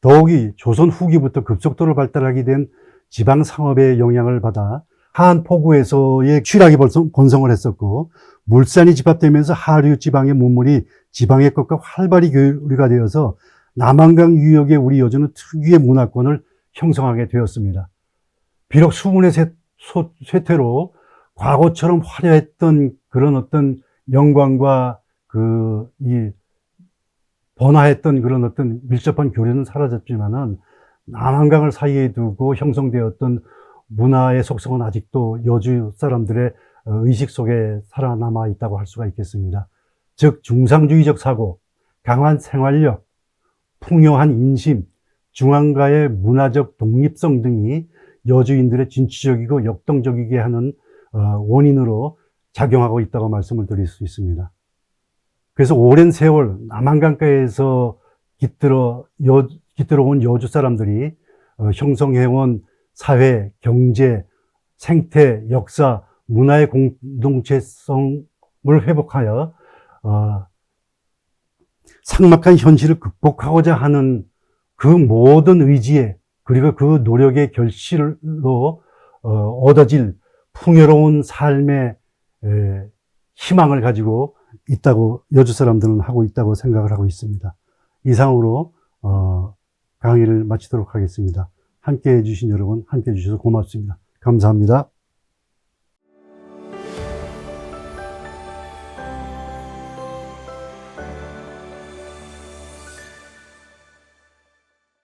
Speaker 1: 더욱이 조선 후기부터 급속도로 발달하게 된 지방 상업의 영향을 받아 한 포구에서의 취락이 번성을 했었고, 물산이 집합되면서 하류 지방의 문물이 지방의 것과 활발히 교류가 되어서 남한강 유역의 우리 여주는 특유의 문화권을 형성하게 되었습니다. 비록 수문의 쇠퇴로 과거처럼 화려했던 그런 어떤 영광과 번화했던 그런 어떤 밀접한 교류는 사라졌지만은 남한강을 사이에 두고 형성되었던 문화의 속성은 아직도 여주 사람들의 의식 속에 살아남아 있다고 할 수가 있겠습니다. 즉, 중상주의적 사고, 강한 생활력, 풍요한 인심, 중앙가의 문화적 독립성 등이 여주인들의 진취적이고 역동적이게 하는 원인으로 작용하고 있다고 말씀을 드릴 수 있습니다. 그래서 오랜 세월 남한강가에서 깃들어온 여주 사람들이 형성해온 사회, 경제, 생태, 역사, 문화의 공동체성을 회복하여 삭막한 현실을 극복하고자 하는 그 모든 의지에, 그리고 그 노력의 결실로 얻어질 풍요로운 삶의 희망을 가지고 있다고 여주 사람들은 하고 있다고 생각을 하고 있습니다. 이상으로 강의를 마치도록 하겠습니다. 함께 해주신 여러분, 함께 해주셔서 고맙습니다. 감사합니다.